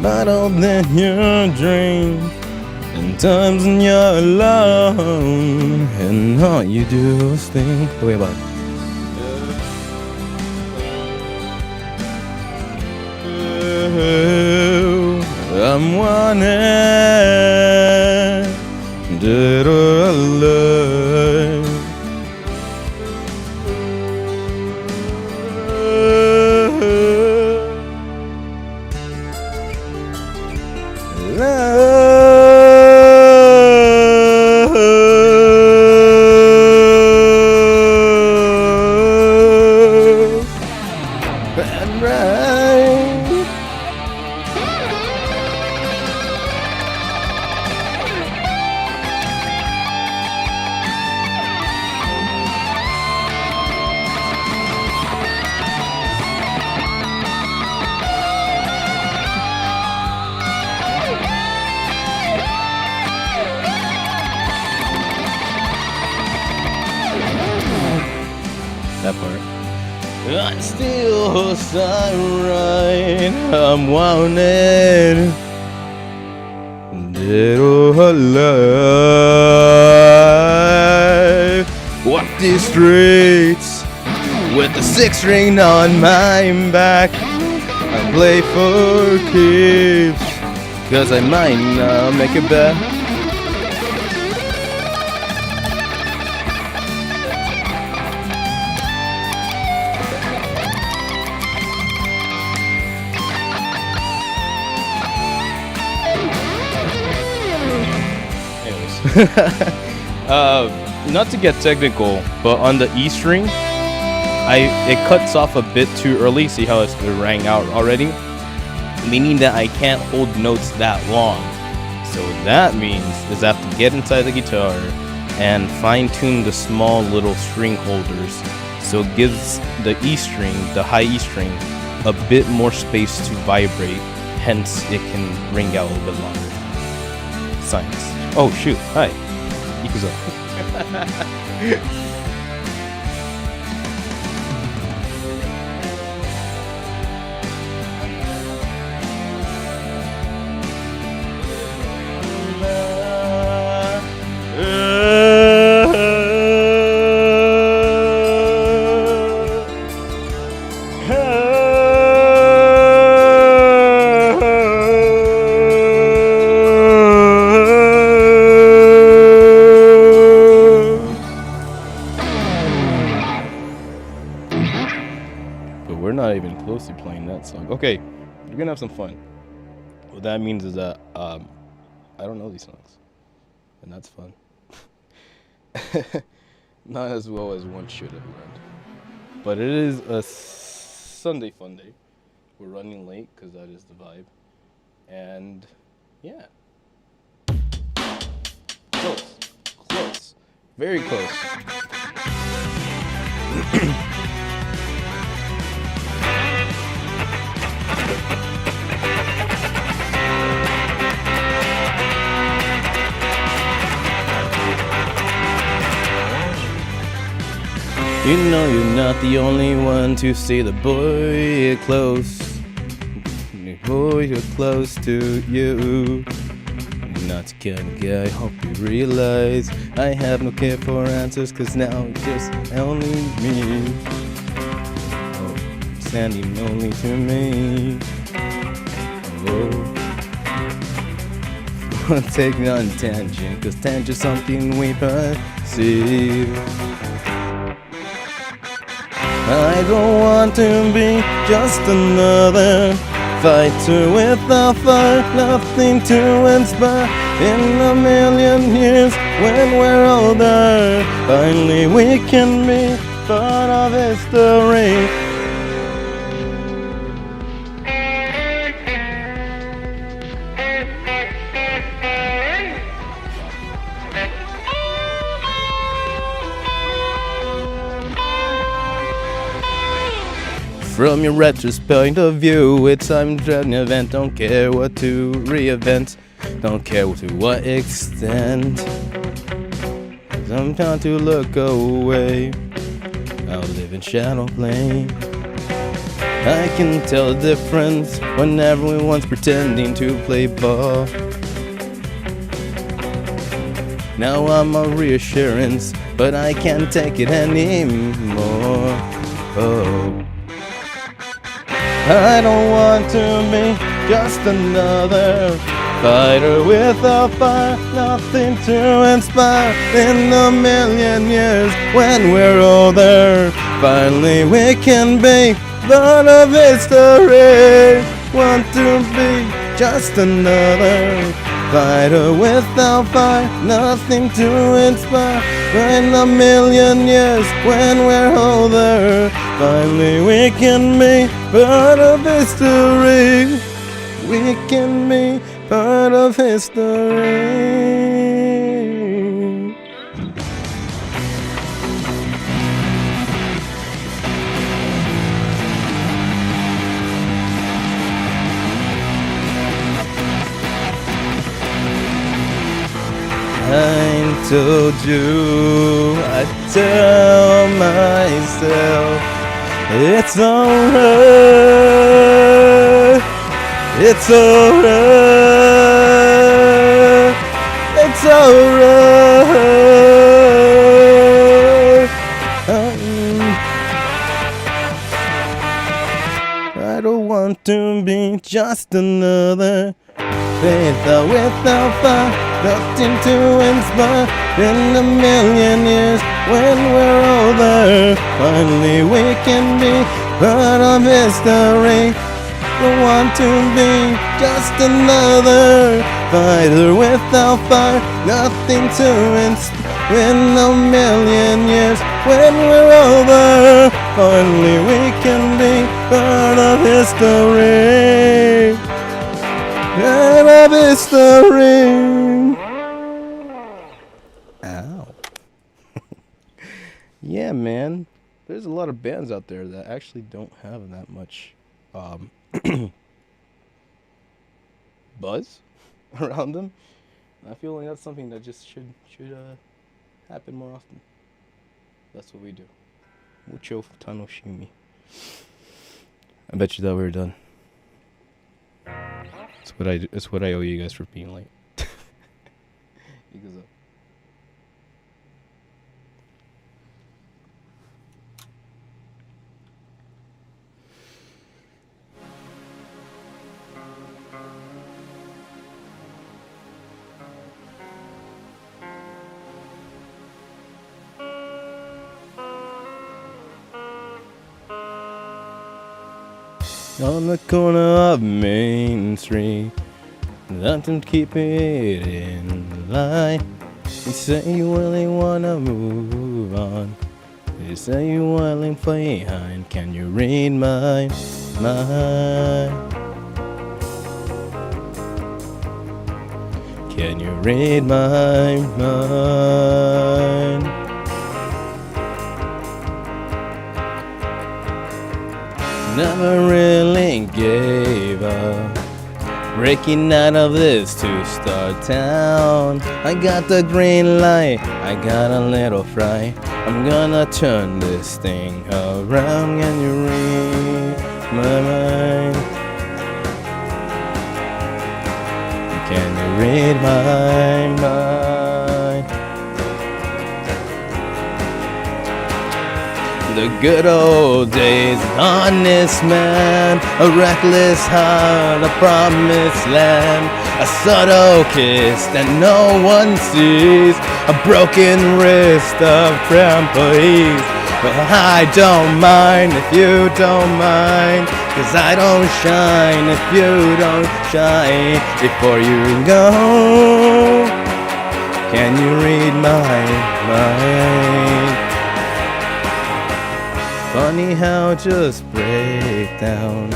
bottle that you drink, and times when you're alone, and all you do is think. Wait, what? I'm wanted, dead or alive. Love and right. That part. I still right. I'm wanted, dead or alive. Walk these streets with the 6-ring on my back. I play for keeps, 'cause I might not make it back. Not to get technical, but on the E string, it cuts off a bit too early. See how it rang out already? Meaning that I can't hold notes that long. So that means is I have to get inside the guitar and fine tune the small little string holders, so it gives the E string, the high E string, a bit more space to vibrate. Hence, it can ring out a little bit longer. Science. Oh shoot! Hi, Ikuzo. We're not even close to playing that song. Okay, we're gonna have some fun. What that means is that I don't know these songs, and that's fun. Not as well as one should have learned, but it is a Sunday fun day. We're running late because that is the vibe, and yeah, close, very close. You know you're not the only one to see the boy close. The boy you're close to you. You're not the kind of guy, I hope you realize I have no care for answers, 'cause now it's just only me. Oh, standing only to me. Oh. Taking on tangent, 'cause tangent's something we perceive. I don't want to be just another fighter with a fire, nothing to inspire. In a million years, when we're older, finally we can be part of history. From your retrospect point of view, it's an event. Don't care what to reinvent, don't care to what extent. I'm trying to look away, I'll live in shadow plane. I can tell the difference when everyone's pretending to play ball. Now I'm a reassurance, but I can't take it anymore. Oh, I don't want to be just another fighter without fire, nothing to inspire. In a million years, when we're older, finally we can be part of history. Want to be just another fighter without fire, nothing to inspire. In a million years, when we're older, finally we can be part of history. We can be part of history. I told you, I tell myself, it's alright, it's alright, it's alright. I don't want to be just another without fire, nothing to inspire. In a million years, when we're older, finally we can be part of history. Don't want to be just another fighter without fire, nothing to inspire. In a million years, when we're older, finally we can be part of history. Part of history. Ow. Yeah, man. There's a lot of bands out there that actually don't have that much buzz around them. I feel like that's something that just should happen more often. That's what we do. Mucho tanoshimi. I bet you thought we were done. It's what I owe you guys for being late. He goes up. On the corner of Main Street, nothing keep it in line. You say you really wanna move on. You say you willing behind. Can you read my mind? Can you read my mind? Never really gave up, breaking out of this two-star town. I got the green light, I got a little fright. I'm gonna turn this thing around. Can you read my mind? Can you read my mind? The good old days, an honest man, a reckless heart, a promised land, a subtle kiss that no one sees, a broken wrist of trampolines. But I don't mind if you don't mind, 'cause I don't shine if you don't shine. Before you go, can you read my mind? Funny how just break down,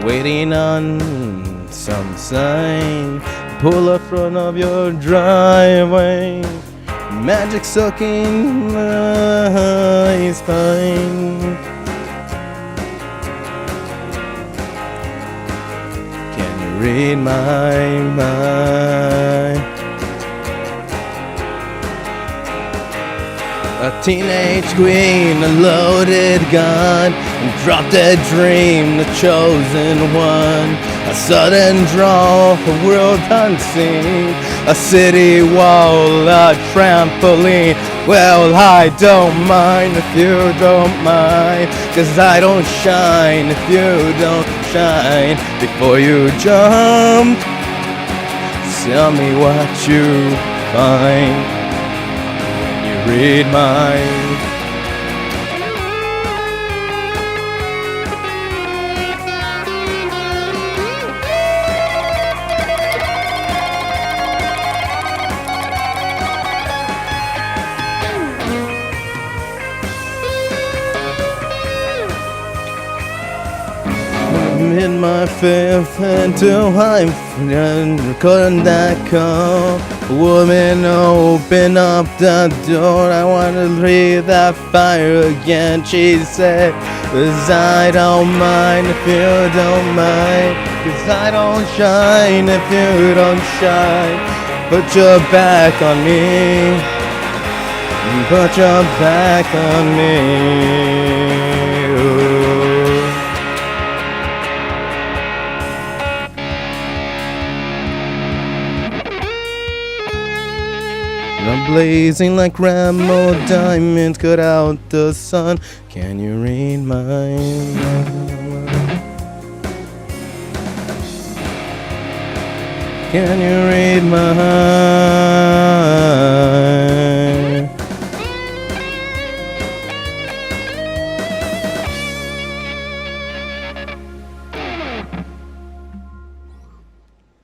waiting on some sign. Pull up front of your driveway, magic soaking my spine. Can you read my mind? A teenage queen, a loaded gun, Drop dead dream, the chosen one. A sudden draw, a world unseen. A city wall, a trampoline. Well, I don't mind if you don't mind, 'cause I don't shine if you don't shine. Before you jump, tell me what you find when you read mine. In my fifth until I'm couldn't that call. Woman, open up the door. I want to breathe that fire again. She said, 'cause I don't mind if you don't mind, 'cause I don't shine if you don't shine. Put your back on me. Put your back on me. I'm blazing like Ramo diamonds cut out the sun. Can you read mine? Can you read mine?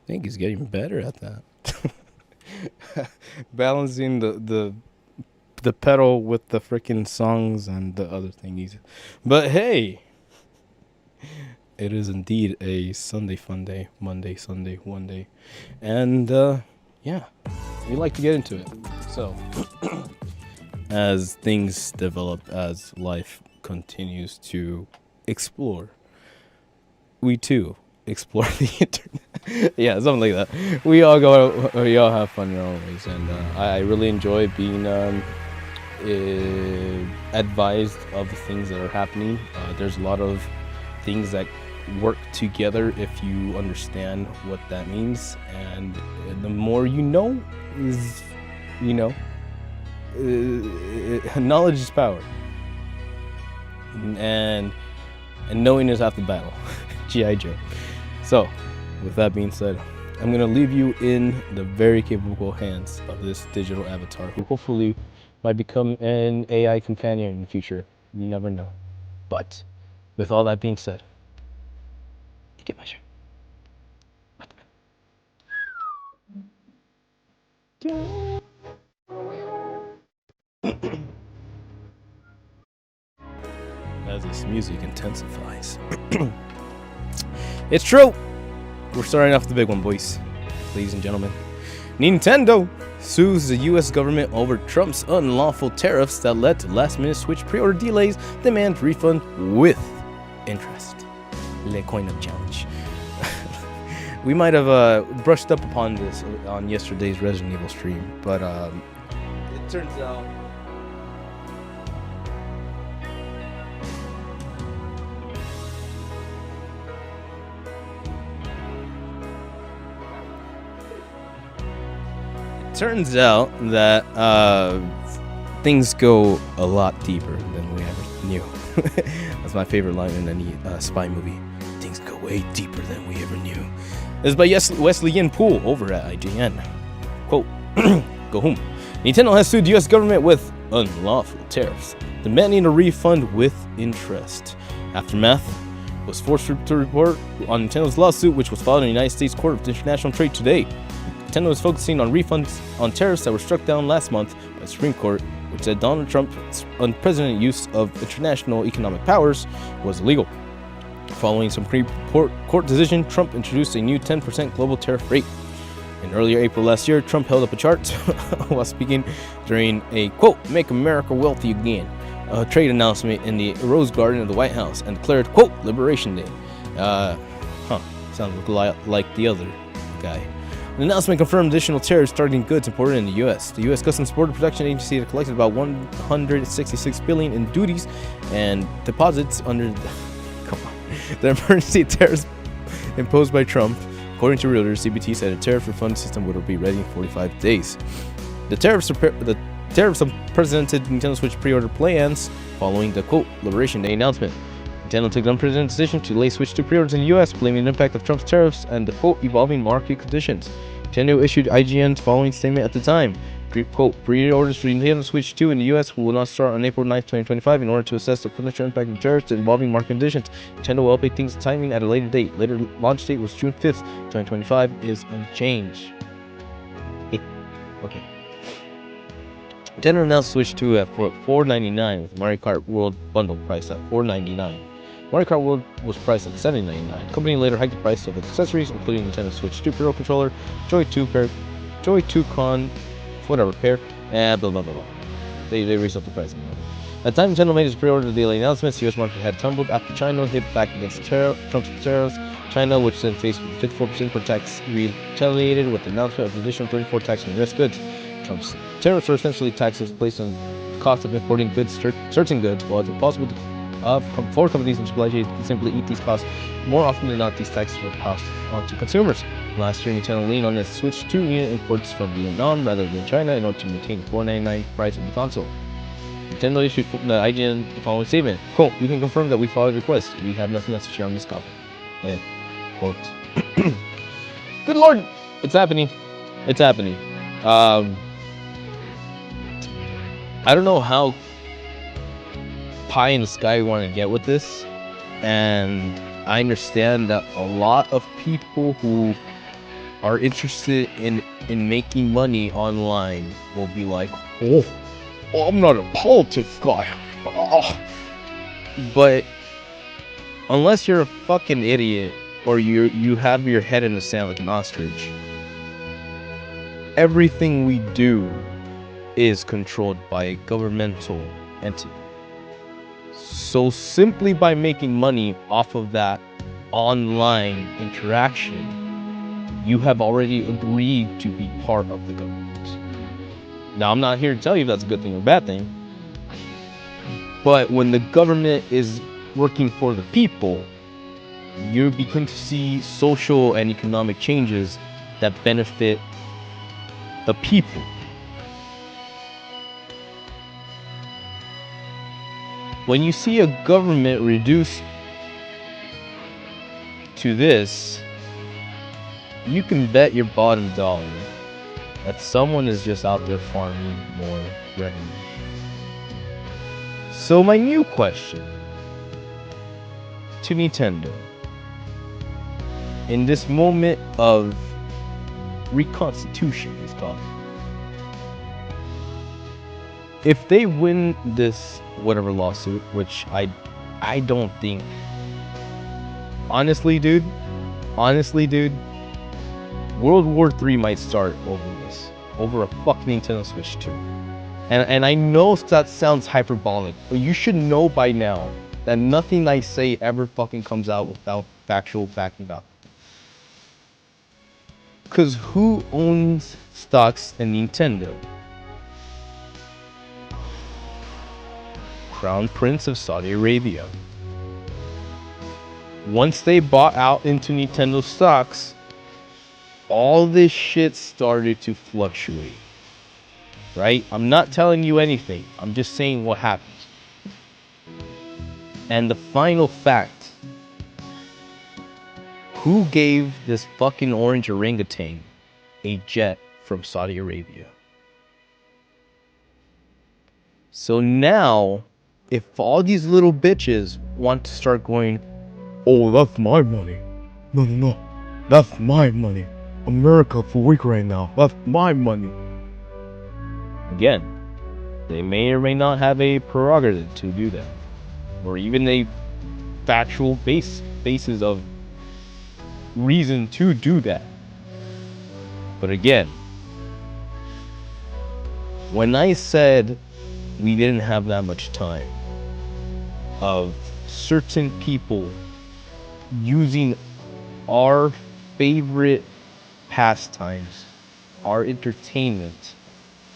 I think he's getting better at that. Balancing the pedal with the freaking songs and the other thingies. But hey, it is indeed a Sunday fun day. Monday, Sunday, one day. And yeah, we like to get into it. So as things develop, as life continues to explore, we too explore the internet. Yeah, something like that. We all have fun in our own ways, and I really enjoy being advised of the things that are happening. There's a lot of things that work together if you understand what that means, and the more you know is, knowledge is power, and knowing is half the battle. G.I. Joe. So, with that being said, I'm going to leave you in the very capable hands of this digital avatar, who hopefully might become an AI companion in the future. You never know. But, with all that being said, get my shirt. As this music intensifies. It's true! We're starting off the big one, boys. Ladies and gentlemen. Nintendo sues the US government over Trump's unlawful tariffs that led to last-minute Switch pre-order delays, demands refund with interest. Le coin of challenge. We might have brushed up upon this on yesterday's Resident Evil stream, but it turns out that things go a lot deeper than we ever knew. That's my favorite line in any spy movie. Things go way deeper than we ever knew. This is by Wesley Yin Poole over at IGN. Quote, go home. Nintendo has sued the US government with unlawful tariffs, demanding a refund with interest. Aftermath was forced to report on Nintendo's lawsuit, which was filed in the United States Court of International Trade today. Nintendo is focusing on refunds on tariffs that were struck down last month by the Supreme Court, which said Donald Trump's unprecedented use of international economic powers was illegal. Following some court decision, Trump introduced a new 10% global tariff rate. In earlier April last year, Trump held up a chart while speaking during a, quote, Make America Wealthy Again, a trade announcement in the Rose Garden of the White House, and declared, quote, Liberation Day. Sounds like the other guy. The announcement confirmed additional tariffs targeting goods imported in the U.S. The U.S. Customs Border Protection Agency had collected about $166 billion in duties and deposits under The emergency tariffs imposed by Trump, according to Reuters, CBT said a tariff refund system would be ready in 45 days. The tariffs unprecedented Nintendo Switch pre-order plans following the quote Liberation Day announcement. Nintendo took the unprecedented decision to delay Switch 2 pre-orders in the US, blaming the impact of Trump's tariffs and the quote evolving market conditions. Nintendo issued IGN's following statement at the time. Quote, pre-orders for Nintendo Switch 2 in the US will not start on April 9th, 2025 in order to assess the potential impact of tariffs and evolving market conditions. Nintendo will update things timing at a later date. Later launch date was June 5th, 2025 is unchanged. Okay. Nintendo announced Switch 2 at $499 with Mario Kart World bundle price at $499. Mario Kart World was priced at $799. The company later hiked the price of its accessories, including Nintendo Switch 2 Pro controller, Joy 2 Con, whatever pair, and blah blah blah blah. They raised up the price. At the time Nintendo made its pre-order delay announcements, the US market had tumbled after China hit back against Trump's tariffs. China, which then faced 54% per tax, retaliated with the announcement of an additional 34% tax on US goods. Trump's tariffs are essentially taxes placed on the cost of importing goods, certain goods, while it's impossible for companies and supply chains to simply eat these costs. More often than not, these taxes were passed on to consumers. Last year, Nintendo leaned on its Switch 2 unit imports from Vietnam rather than China in order to maintain the $499 price of the console. Nintendo issued the IGN the following statement. Quote, we can confirm that we followed the request. We have nothing else to share on this topic. Yeah. Quote. Good lord! It's happening. It's happening. I don't know how pie in the sky we want to get with this, and I understand that a lot of people who are interested in making money online will be like, oh, I'm not a politics guy. Oh. But unless you're a fucking idiot or you have your head in the sand like an ostrich, everything we do is controlled by a governmental entity. So simply by making money off of that online interaction, you have already agreed to be part of the government. Now, I'm not here to tell you if that's a good thing or a bad thing, but when the government is working for the people, you begin to see social and economic changes that benefit the people. When you see a government reduced to this, you can bet your bottom dollar that someone is just out there farming more revenue. So my new question to Nintendo, in this moment of reconstitution, is called, if they win this whatever lawsuit, which I don't think, honestly dude, World War III might start over this, over a fucking Nintendo Switch 2. And I know that sounds hyperbolic, but you should know by now that nothing I say ever fucking comes out without factual backing up. Cause who owns stocks in Nintendo? Crown Prince of Saudi Arabia. Once they bought out into Nintendo stocks, all this shit started to fluctuate. Right? I'm not telling you anything. I'm just saying what happened. And the final fact, who gave this fucking orange orangutan a jet from Saudi Arabia? So now, if all these little bitches want to start going, oh, that's my money. No. That's my money. America for weak right now. That's my money. Again, they may or may not have a prerogative to do that. Or even a factual basis of reason to do that. But again, when I said we didn't have that much time of certain people using our favorite pastimes, our entertainment,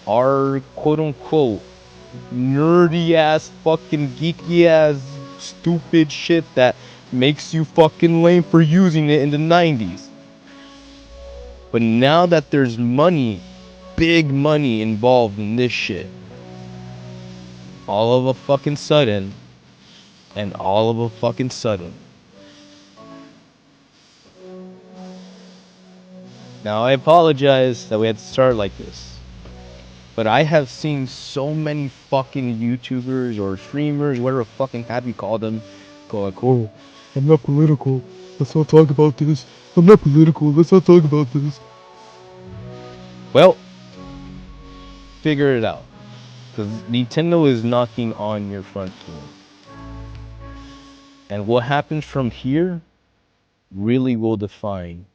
our quote-unquote nerdy ass fucking geeky ass stupid shit that makes you fucking lame for using it in the 90s. But now that there's money, big money involved in this shit, all of a fucking sudden, now I apologize that we had to start like this, but I have seen so many fucking YouTubers or streamers, whatever fucking have you call them, go like, oh, I'm not political, let's not talk about this. I'm not political, let's not talk about this. Well, figure it out, because Nintendo is knocking on your front door. And what happens from here really will define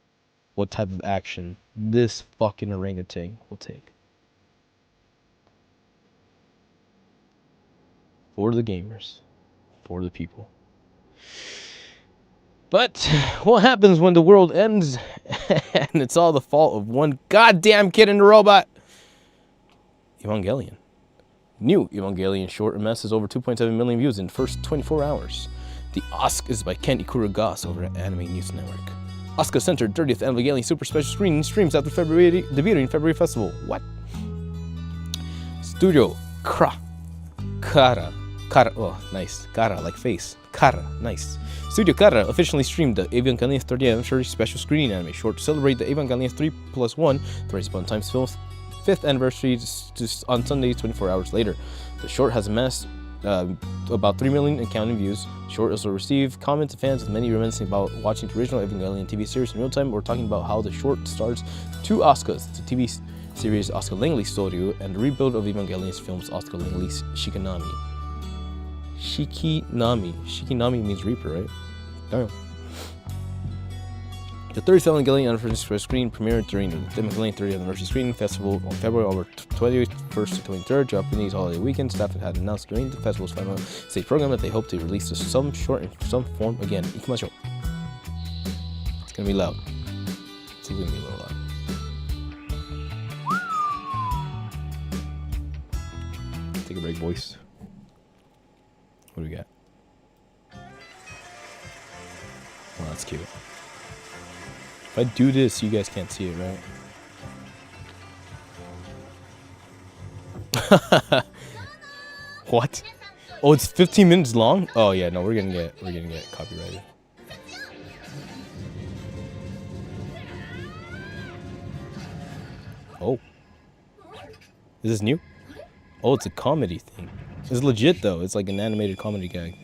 what type of action this fucking orangutan will take. For the gamers. For the people. But what happens when the world ends and it's all the fault of one goddamn kid in the robot? Evangelion. New Evangelion short amasses over 2.7 million views in the first 24 hours. The Asuka is by Ken Ikurugas over at Anime News Network. Asuka Center 30th Evangelion Super Special Screening streams after debuting February Festival. What? Studio Kara, oh, nice. Kara, like face. Kara, nice. Studio Kara officially streamed the Evangelion 30th Anniversary Special Screening Anime short to celebrate the Evangelion 3+1 Thrice Upon Time's film's 5th anniversary just on Sunday, 24 hours later. The short has amassed about 3 million and counting views. Short also received comments of fans with many reminiscing about watching the original Evangelion TV series in real time or talking about how the short stars two Asukas, the TV series Asuka Langley Studio and the rebuild of Evangelion's films Asuka Langley's Shikinami. Shikinami means Reaper, right? Damn. The 30th Evangelion Anniversary Screen premiered during the Evangelion 30th Anniversary Screening Festival on February over 21st to 23rd, Japanese holiday weekend. Staff had announced during the festival's final stage program that they hope to release some short in some form again. Ikimashou. It's gonna be loud. It's gonna be a little loud. Take a break, boys. What do we got? Oh, that's cute. If I do this, you guys can't see it, right? What? Oh, it's 15 minutes long? Oh yeah, no, we're gonna get copyrighted. Oh. Is this new? Oh, it's a comedy thing. It's legit though. It's like an animated comedy gag.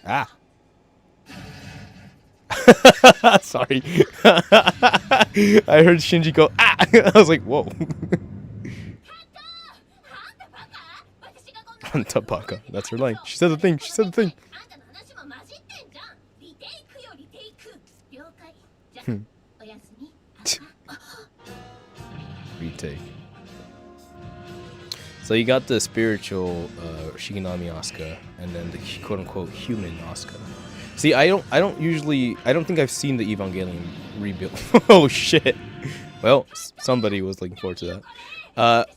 Ah. Sorry. I heard Shinji go, ah! I was like, whoa. Tabaka. That's her line. She said the thing. She said the thing. Retake. So you got the spiritual Shikinami Asuka, and then the quote-unquote human Asuka. See, I don't think I've seen the Evangelion rebuild. Oh shit. Well, somebody was looking forward to that.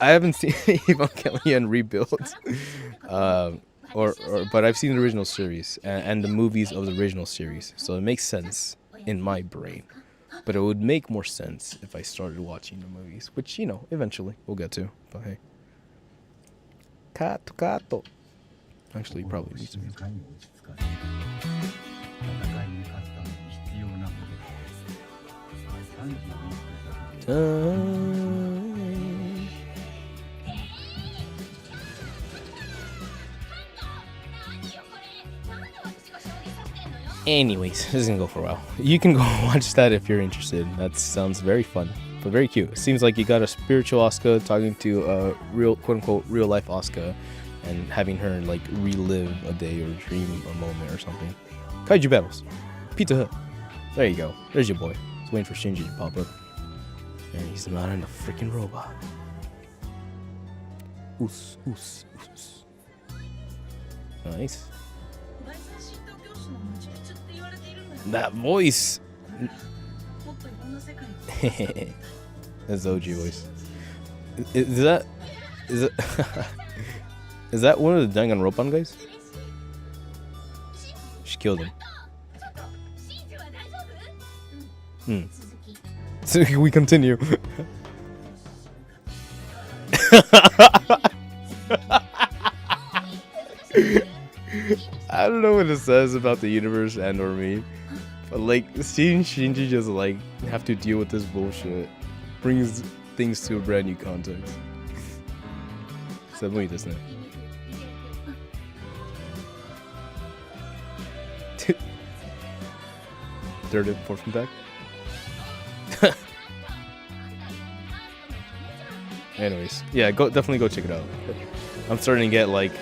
I haven't seen Evangelion rebuild. But I've seen the original series and the movies of the original series. So it makes sense in my brain. But it would make more sense if I started watching the movies, which, you know, eventually we'll get to. But hey. Kato. Actually, probably needs to be. Anyways, this is gonna go for a while. You can go watch that if you're interested. That sounds very fun, but very cute. It seems like you got a spiritual Asuka talking to a real, quote-unquote, real-life Asuka, and having her like relive a day or dream a moment or something. Kaiju battles, Pizza Hut. There you go. There's your boy. He's waiting for Shinji to pop up, and he's not in a freaking robot. Oos, oos, oos. Nice. That voice. That's OG voice. Is that is that one of the Danganronpa guys? She killed him. So we continue. I don't know what it says about the universe and or me, but like seeing Shinji just like have to deal with this bullshit brings things to a brand new context. 寒いですね。Third and fourth from back. Anyways, yeah, definitely go check it out. I'm starting to get like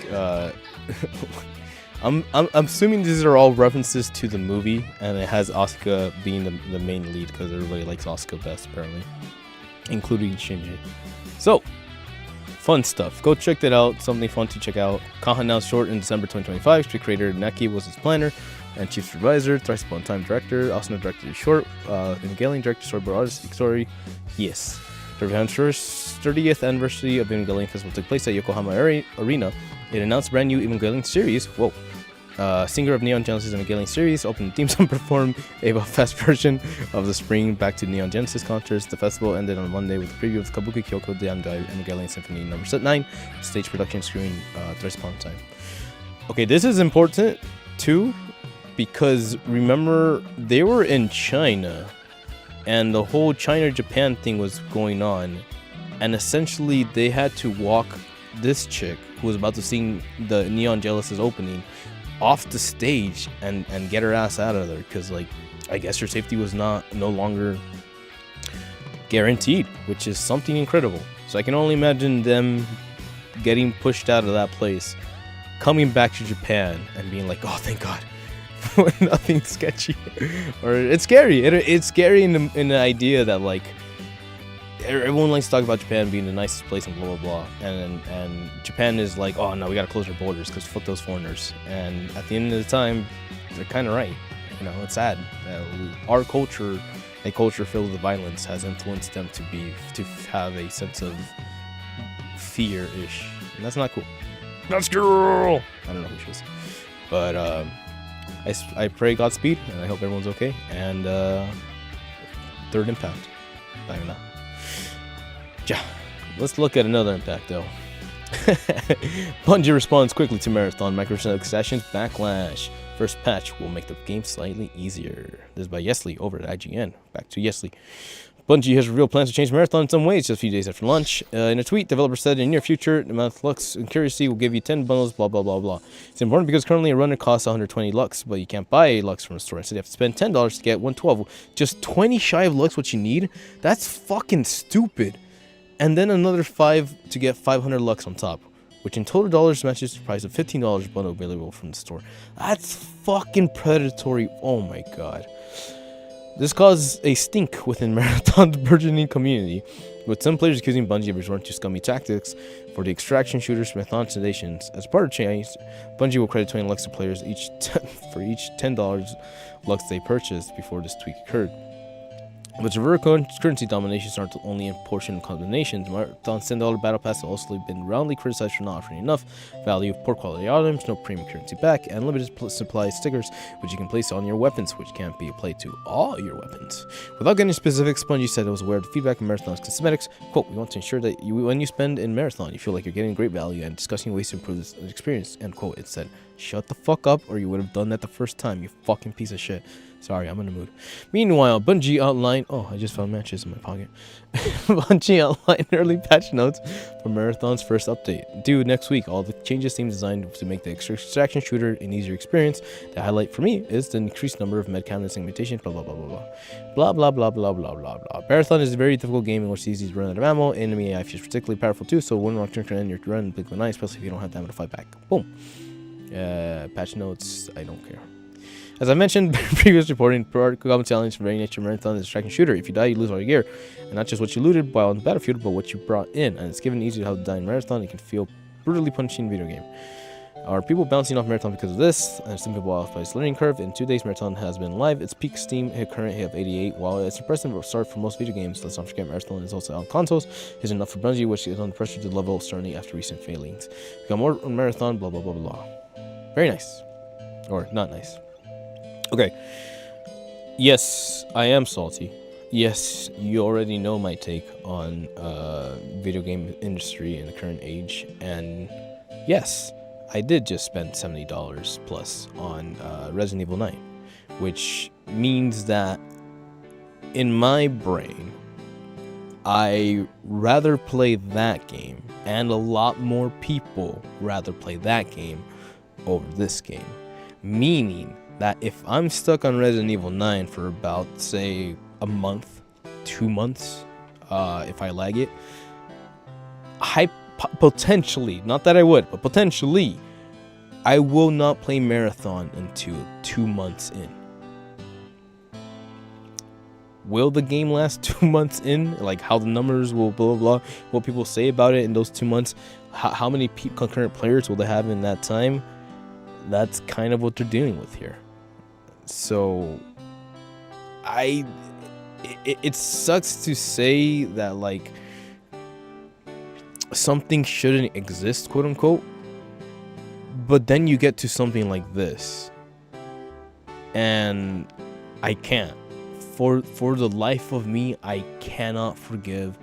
I'm assuming these are all references to the movie, and it has Asuka being the main lead because everybody likes Asuka best apparently, including Shinji. So fun stuff. Go check that out. Something fun to check out. Kaha announced short in December 2025. Street creator Naki was his planner and chief supervisor. Thrice upon time director. Asuna directed the short. Evangelion director, storyboard artist, story. Yes. The 30th anniversary of Evangelion Festival took place at Yokohama Arena. It announced a brand new Evangelion series. Whoa. Singer of Neon Genesis Evangelion series opened the theme song performed a fast version of the Spring Back to Neon Genesis concerts. The festival ended on Monday with a preview of Kabuki Kyoko Dandai Evangelion Symphony No. 9 stage production screening thrice upon time. Okay, this is important too because remember they were in China and the whole China-Japan thing was going on, and essentially they had to walk this chick who was about to sing the Neon Genesis opening off the stage and get her ass out of there because like I guess her safety was no longer guaranteed, which is something incredible. So I can only imagine them getting pushed out of that place, coming back to Japan and being like, oh thank God, nothing sketchy. Or it's scary. It's scary in the idea that like everyone likes to talk about Japan being the nicest place and blah blah blah, and Japan is like, oh no, we gotta close our borders because fuck those foreigners. And at the end of the time, they're kind of right. You know, it's sad. Our culture, a culture filled with violence, has influenced them to have a sense of fear-ish, and that's not cool. That's cool. I don't know who she is, but I pray Godspeed, and I hope everyone's okay. And third impact. Bye now. Yeah, let's look at another impact though. Bungie responds quickly to Marathon microtransactions backlash. First patch will make the game slightly easier. This is by Yesley over at IGN. Back to Yesley. Bungie has real plans to change Marathon in some ways just a few days after launch. In a tweet, developers said in the near future, the amount of Lux and Curiosity will give you 10 bundles, blah, blah, blah, blah. It's important because currently a runner costs 120 Lux, but you can't buy Lux from a store. Instead, you have to spend $10 to get 112. Just 20 shy of Lux what you need? That's fucking stupid. And then another 5 to get 500 Lux on top, which in total dollars matches the price of $15 bundle available from the store. That's fucking predatory. Oh my god. This caused a stink within Marathon's burgeoning community, with some players accusing Bungie of resorting to scummy tactics for the extraction shooters Marathon Sedations. As part of the change, Bungie will credit 20 Lux to players for each $10 Lux they purchased before this tweak occurred. But reverse currency dominations aren't the only portion of combinations. Marathon's $10 battle pass has also been roundly criticized for not offering enough value, poor quality items, no premium currency back, and limited supply stickers, which you can place on your weapons, which can't be applied to all your weapons. Without getting specifics, Bungie said it was aware of the feedback in Marathon's cosmetics. Quote, we want to ensure that when you spend in Marathon, you feel like you're getting great value and discussing ways to improve this experience. End quote. It said, shut the fuck up, or you would have done that the first time, you fucking piece of shit. Sorry, I'm in the mood. Meanwhile, Bungie outlined... Oh, I just found matches in my pocket. Bungie outlined early patch notes for Marathon's first update. Due next week, all the changes seem designed to make the extraction shooter an easier experience. The highlight for me is the increased number of med cabinets and mutations, blah, blah, blah, blah, blah. Blah, blah, blah, blah, blah, blah, blah. Marathon is a very difficult game in which it's easy to run out of ammo. Enemy AI feels particularly powerful too, so one wrong turn can end your run big and nice, especially if you don't have time to fight back. Boom. Patch notes, I don't care. As I mentioned, previous reporting, common challenge for very nature Marathon is a distraction shooter. If you die, you lose all your gear. And not just what you looted while on the battlefield, but what you brought in. And it's given easy how to die in Marathon. It can feel brutally punishing video game. Are people bouncing off Marathon because of this? And some people off by its learning curve. In 2 days, Marathon has been live. Its peak Steam current hit of 88. While it's impressive start for most video games, let's not forget Marathon is also on consoles. Is enough for Bungie, which is under pressure to level certainly after recent failings. We got more on Marathon, blah, blah, blah, blah, blah. Very nice. Or not nice. Okay. Yes, I am salty. Yes, you already know my take on video game industry in the current age, and yes, I did just spend $70 plus on Resident Evil 9, which means that in my brain, I rather play that game, and a lot more people rather play that game over this game. Meaning that if I'm stuck on Resident Evil 9 for about, say, a month, 2 months, if I lag it, potentially, not that I would, but potentially, I will not play Marathon until 2 months in. Will the game last 2 months in? Like, how the numbers will blah blah blah, what people say about it in those 2 months, how many concurrent players will they have in that time? That's kind of what they're dealing with here. So it sucks to say that, like, something shouldn't exist, quote unquote, but then you get to something like this and I can't. For the life of me, I cannot forgive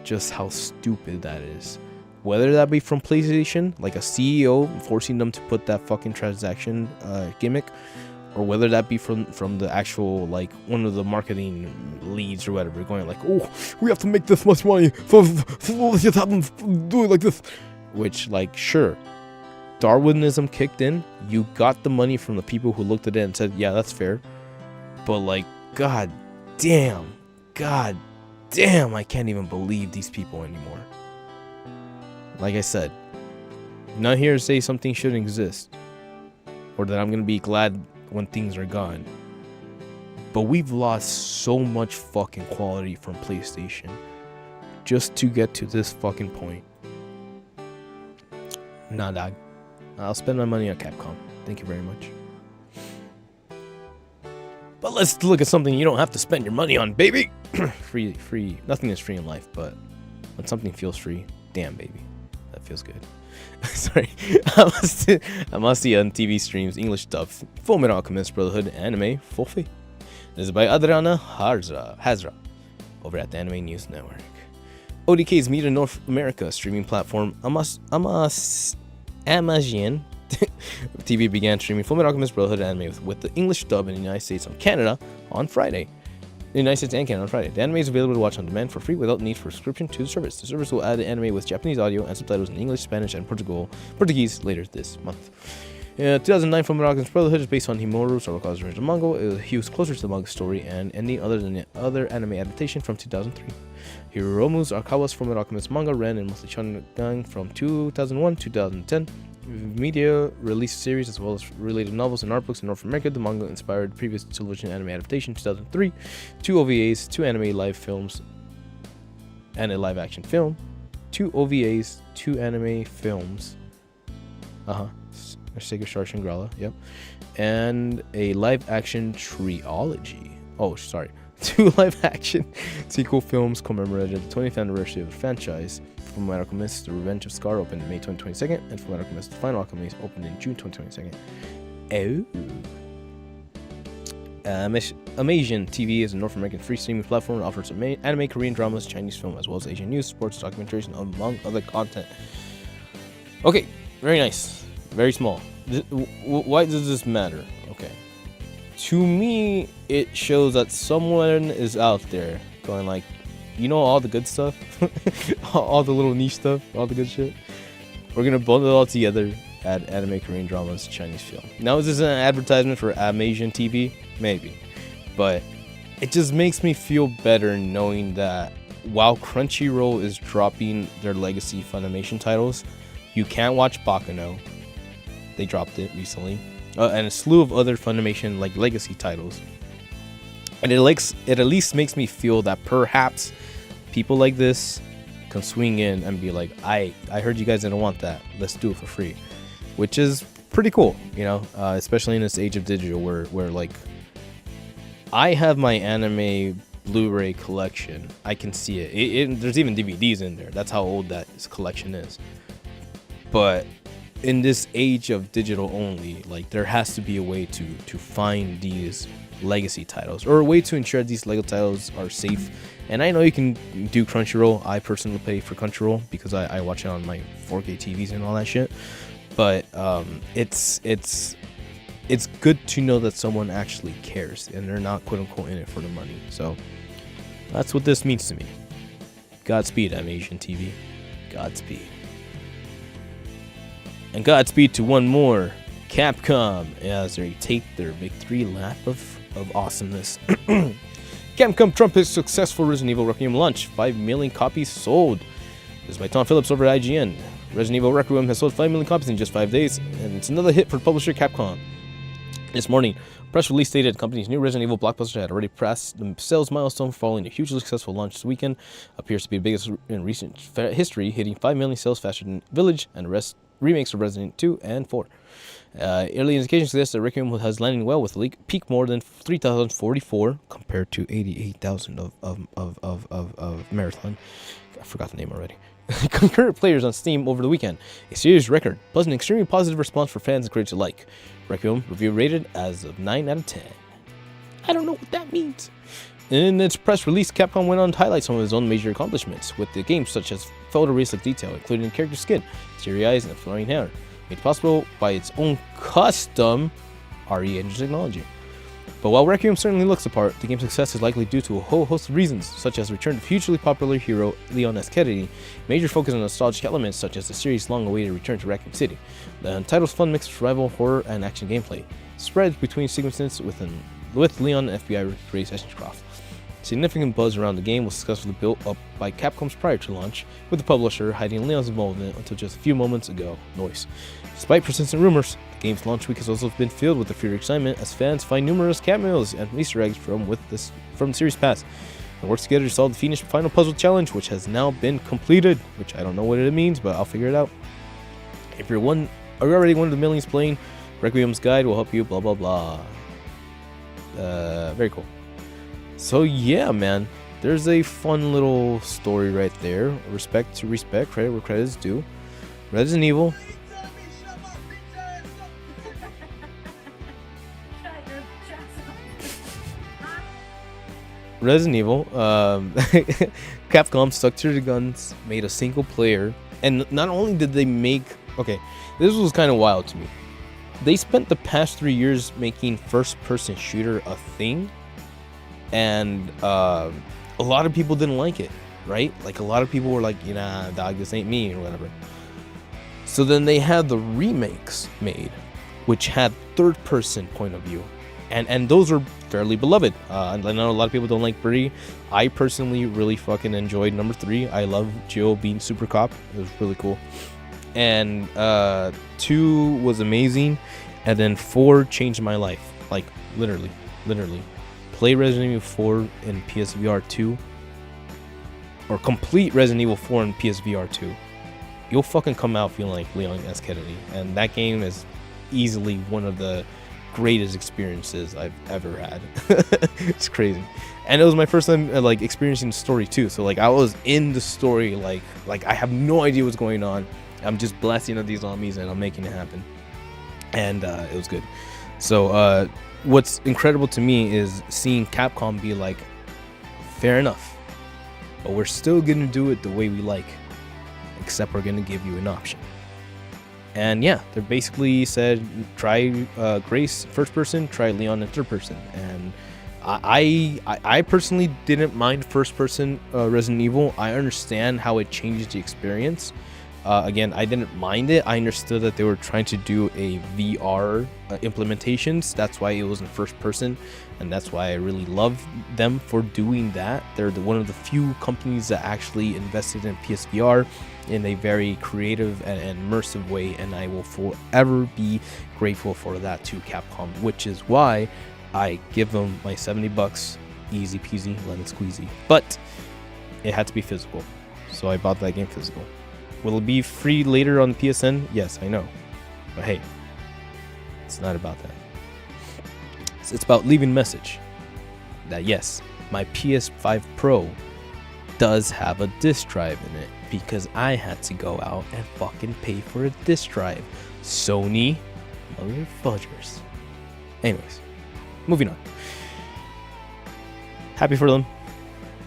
just how stupid that is. Whether that be from PlayStation, like a CEO forcing them to put that fucking transaction gimmick, or whether that be from the actual, like, one of the marketing leads or whatever, going like, oh, we have to make this much money, so let's just have them do it like this. Which, like, sure, Darwinism kicked in. You got the money from the people who looked at it and said, yeah, that's fair. But, like, God damn, I can't even believe these people anymore. Like I said, I'm not here to say something shouldn't exist, or that I'm gonna be glad when things are gone. But we've lost so much fucking quality from PlayStation just to get to this fucking point. Nah, dog. I'll spend my money on Capcom. Thank you very much. But let's look at something you don't have to spend your money on, baby. Free. Nothing is free in life, but when something feels free, damn, baby, that feels good. Sorry, I must see on TV streams English stuff. Fullmetal Alchemist Brotherhood anime full fee. This is by Adriana Hazra over at the Anime News Network. ODK's Meet in North America streaming platform Amazon TV began streaming Fullmetal Alchemist Brotherhood anime with the English dub in the United States and Canada on Friday. In the United States and Canada on Friday. The anime is available to watch on demand for free without need for subscription to the service. The service will add the anime with Japanese audio and subtitles in English, Spanish, and Portuguese later this month. 2009 Fullmetal Alchemist Brotherhood is based on Himuro Sorakawa's original manga. He was closer to the manga story and ending other than the other anime adaptation from 2003. Hiromu Arakawa's Fullmetal Alchemist manga ran in monthly shonen from 2001 to 2010. Media released series as well as related novels and art books in North America. The manga inspired previous television anime adaptation 2003, 2 OVAs, 2 anime live films, and a live action film. 2 OVAs, 2 anime films. Sega Star Shangri-La, yep. And a live action trilogy. Oh, sorry. 2 live action sequel films commemorated the 20th anniversary of the franchise. Fullmetal Alchemist: The Revenge of Scar opened May 2022, and Fullmetal Alchemist: The Final Alchemist opened in June 2022. Amazon TV is a North American free streaming platform that offers anime, Korean dramas, Chinese film, as well as Asian news, sports, documentaries, and among other content. Okay, very nice. Very small. Why does this matter? Okay. To me, it shows that someone is out there going like, you know, all the good stuff, all the little niche stuff, all the good shit. We're gonna bundle it all together, add anime, Korean dramas, Chinese film. Now, is this an advertisement for Amazon TV? Maybe. But it just makes me feel better knowing that while Crunchyroll is dropping their legacy Funimation titles, you can't watch Baccano. They dropped it recently. And a slew of other Funimation like legacy titles. And it at least makes me feel that perhaps people like this can swing in and be like, I heard you guys didn't want that. Let's do it for free. Which is pretty cool, you know, especially in this age of digital where like I have my anime Blu-ray collection. I can see it. There's even DVDs in there. That's how old that collection is. But in this age of digital only, like there has to be a way to find these legacy titles, or a way to ensure these Lego titles are safe. And I know you can do Crunchyroll. I personally pay for Crunchyroll because I watch it on my 4K TVs and all that shit. But it's good to know that someone actually cares and they're not quote unquote in it for the money. So that's what this means to me. Godspeed, Asian TV. Godspeed. And Godspeed to one more, Capcom, as they take their victory lap of awesomeness. Capcom trumpets successful Resident Evil Requiem launch. 5 million copies sold. This is by Tom Phillips over at IGN. Resident Evil Requiem has sold 5 million copies in just 5 days, and it's another hit for publisher Capcom. This morning, press release stated the company's new Resident Evil blockbuster had already passed the sales milestone following a hugely successful launch this weekend. Appears to be the biggest in recent history, hitting 5 million sales faster than Village and the rest remakes of Resident 2 and 4. Early indications suggest that Requiem has landing well with a peak more than 3,044 compared to 88,000 of Marathon. I forgot the name already. Concurrent players on Steam over the weekend, a serious record, plus an extremely positive response for fans and critics alike. Requiem review rated as of 9 out of 10. I don't know what that means. In its press release, Capcom went on to highlight some of its own major accomplishments with the games, such as photorealistic detail, including character skin, teary eyes, and flowing hair, made possible by its own custom RE engine technology. But while Requiem certainly looks the part, the game's success is likely due to a whole host of reasons, such as the return of hugely popular hero Leon S. Kennedy, major focus on nostalgic elements such as the series' long-awaited return to Raccoon City, the title's fun mix of survival, horror, and action gameplay, spread between sequences with Leon and FBI race Ashcroft. Significant buzz around the game was successfully built up by Capcom's prior to launch, with the publisher hiding Leon's involvement until just a few moments ago. Noise. Despite persistent rumors, the game's launch week has also been filled with the furious excitement as fans find numerous cameos and Easter eggs from the series pass and work together to solve the finished final puzzle challenge, which has now been completed. Which I don't know what it means, but I'll figure it out. If you're already one of the millions playing, Requiem's guide will help you. Blah blah blah. Very cool. So yeah, man, there's a fun little story right there. Respect to respect, credit where credit is due. Resident Evil. Capcom stuck to their guns, made a single player, and not only did they make, this was kind of wild to me. They spent the past 3 years making first-person shooter a thing, and a lot of people didn't like it, right? Like, a lot of people were like, nah, dog, this ain't me, or whatever. So then they had the remakes made, which had third-person point of view. And those are fairly beloved. I know a lot of people don't like 3. I personally really fucking enjoyed number 3. I love Jill being super cop. It was really cool. And 2 was amazing. And then 4 changed my life. Like, literally. Play Resident Evil 4 in PSVR 2. Or complete Resident Evil 4 in PSVR 2. You'll fucking come out feeling like Leon S. Kennedy. And that game is easily one of the greatest experiences I've ever had. It's crazy. And it was my first time like experiencing the story too. So like I was in the story, like I have no idea what's going on. I'm just blasting at these zombies and I'm making it happen. And it was good. So what's incredible to me is seeing Capcom be like, fair enough, but we're still gonna do it the way we like, except we're gonna give you an option. And yeah, they basically said, try Grace first person, try Leon in third person. And I personally didn't mind first person Resident Evil. I understand how it changed the experience. Again, I didn't mind it. I understood that they were trying to do a VR implementations. That's why it was in first person, and that's why I really love them for doing that. They're one of the few companies that actually invested in PSVR in a very creative and immersive way, and I will forever be grateful for that to Capcom, which is why I give them my $70, easy peasy, lemon squeezy. But it had to be physical, so I bought that game physical. Will it be free later on the PSN? Yes, I know, but hey, it's not about that. It's about leaving a message that yes, my PS5 Pro does have a disk drive in it, because I had to go out and fucking pay for a disk drive. Sony motherfuckers. Anyways, moving on. happy for them.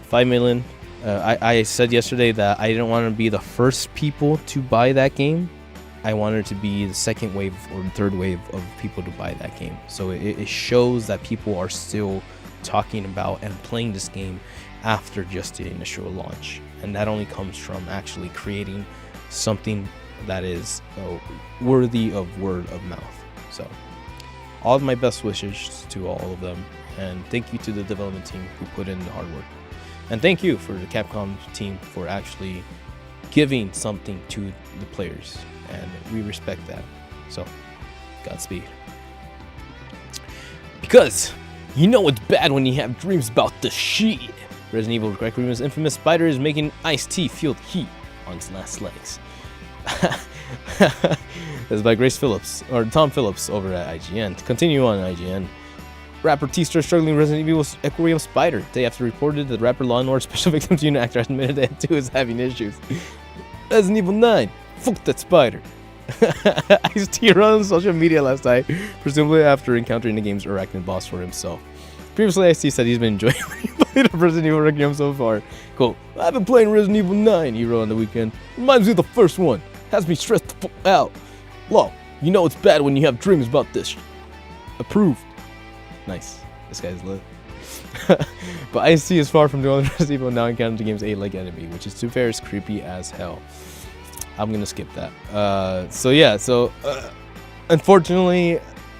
5 million. I said yesterday that I didn't want to be the first people to buy that game. I wanted to be the second wave or third wave of people to buy that game. So it shows that people are still talking about and playing this game after just the initial launch. And that only comes from actually creating something that is worthy of word of mouth. So all of my best wishes to all of them. And thank you to the development team who put in the hard work. And thank you for the Capcom team for actually giving something to the players. And we respect that. So, Godspeed. Because you know it's bad when you have dreams about the shit. Resident Evil Requiem's infamous spider is making Ice-T feel the heat on its last legs. That's by Grace Phillips, or Tom Phillips over at IGN. To continue on IGN, rapper T-Star struggling with Resident Evil's Aquarium Spider. They after reported that rapper Law & Order Special Victims Unit actor admitted that too is having issues. Resident Evil 9, fuck that spider. Ice-T ran on social media last night, presumably after encountering the game's arachnid boss for himself. Previously, Ice-T said he's been enjoying playing Resident Evil Requiem so far. Cool. I've been playing Resident Evil 9, he wrote on the weekend. Reminds me of the first one. Has me stressed the fuck out. Law, you know it's bad when you have dreams about this. Approved. Nice. This guy's lit. But Ice-T is far from the only Resident Evil now encountered the game's 8-leg enemy, which is, to be fair, is creepy as hell. I'm gonna skip that. So unfortunately,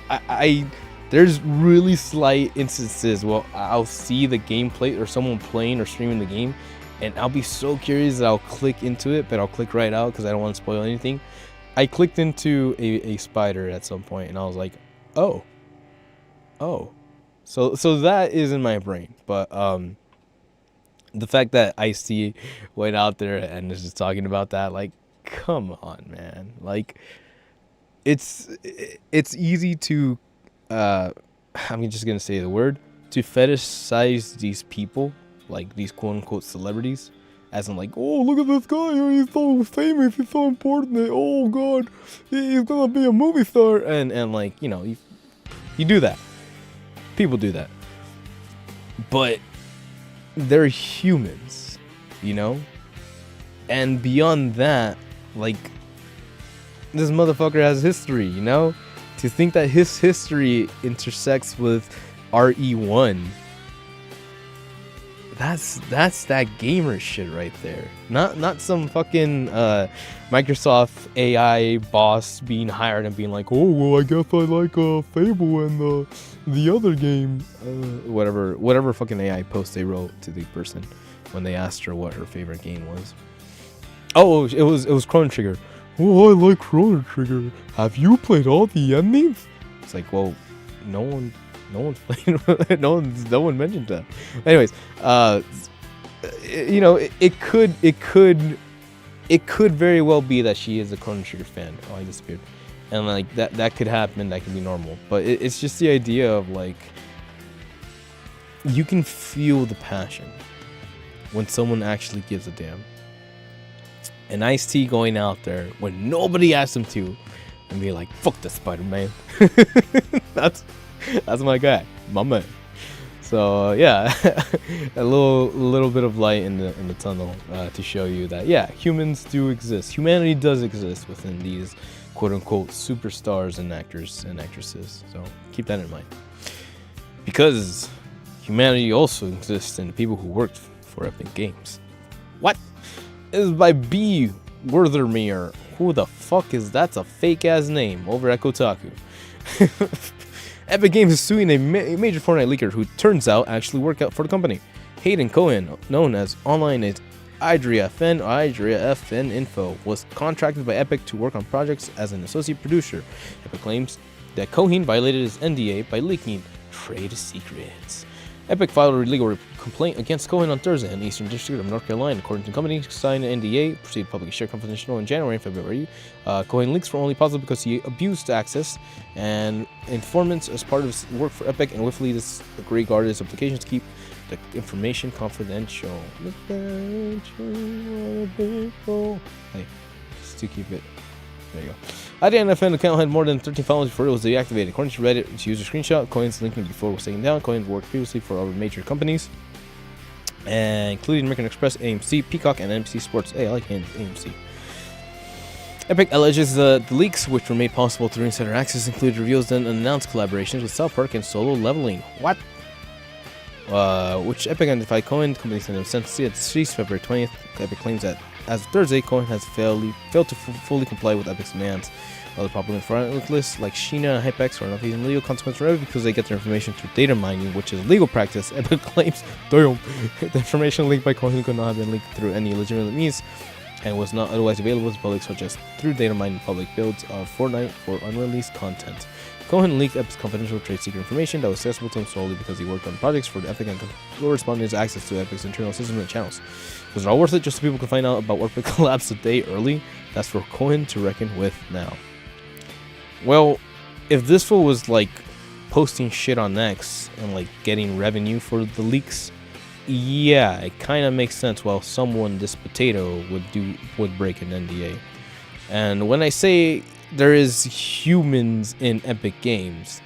I there's really slight instances. Well, I'll see the gameplay or someone playing or streaming the game, and I'll be so curious that I'll click into it, but I'll click right out because I don't want to spoil anything. I clicked into a spider at some point, and I was like, oh. So that is in my brain, but the fact that Ice-T went out there and is just talking about that, like, come on, man. Like, it's easy to I'm just gonna say the word, to fetishize these people, like these quote unquote celebrities, as in like, oh, look at this guy, he's so famous, he's so important, oh god, he's gonna be a movie star, and like, you know, you do that. People do that. But they're humans, you know? And beyond that, like, this motherfucker has history, you know? To think that his history intersects with RE1, that's that gamer shit right there. Not some fucking Microsoft AI boss being hired and being like, oh well, I guess I like Fable and the other game, whatever fucking AI post they wrote to the person when they asked her what her favorite game was. Oh, it was Chrono Trigger. Oh, I like Chrono Trigger. Have you played all the endings? It's like, well, no one's playing. no one mentioned that. Anyways, you know, it could very well be that she is a Chrono Trigger fan. Oh, I disappeared. And like that could happen. That could be normal. But it's just the idea of like, you can feel the passion when someone actually gives a damn. And Ice-T going out there when nobody asked him to, and be like, "Fuck the Spider-Man." that's my guy, my man. So yeah, a little bit of light in the tunnel to show you that yeah, humans do exist. Humanity does exist within these quote unquote superstars and actors and actresses. So keep that in mind, because humanity also exists in the people who worked for Epic Games. What? Is by B. Werthermere. Who the fuck is that's a fake ass name over at Kotaku. Epic Games is suing a major Fortnite leaker who turns out actually worked out for the company. Hayden Cohen, known as online as Idria FN Info, was contracted by Epic to work on projects as an associate producer. Epic claims that Cohen violated his NDA by leaking trade secrets. Epic filed a legal complaint against Cohen on Thursday in the Eastern District of North Carolina. According to the company, signed an NDA, proceeded publicly shared confidential in January and February. Cohen leaks were only possible because he abused access and informants as part of his work for Epic, and willfully disregarded his obligations to keep the information confidential. Hey, just to keep it. There you go. The NFN account had more than 13 followers before it was deactivated. According to Reddit, its user screenshot, Cohen's linking before it was taken down. Cohen worked previously for other major companies. including American Express, AMC, Peacock, and NBC Sports. Hey, I like AMC. Epic alleges the leaks, which were made possible through insider access, included reveals and announced collaborations with South Park and Solo Leveling. What? Which Epic identified Cohen, company sent him sent to cease February 20th. Epic claims that as of Thursday, Cohen has failed to fully comply with Epic's demands. Other popular front lists like Sheena and Hypex are not facing legal consequences for Epic because they get their information through data mining, which is legal practice. Epic claims the information leaked by Cohen could not have been leaked through any legitimate means and was not otherwise available to the public, such as through data mining public builds of Fortnite for unreleased content. Cohen leaked Epic's confidential trade secret information that was accessible to him solely because he worked on projects for Epic and corresponded his access to Epic's internal systems and channels. Was it all worth it just so people could find out about Epic collapsed a day early? That's for Cohen to reckon with now. Well, if this fool was like posting shit on X and like getting revenue for the leaks, yeah, it kind of makes sense. Well, someone this potato would break an NDA. And when I say there is humans in Epic Games,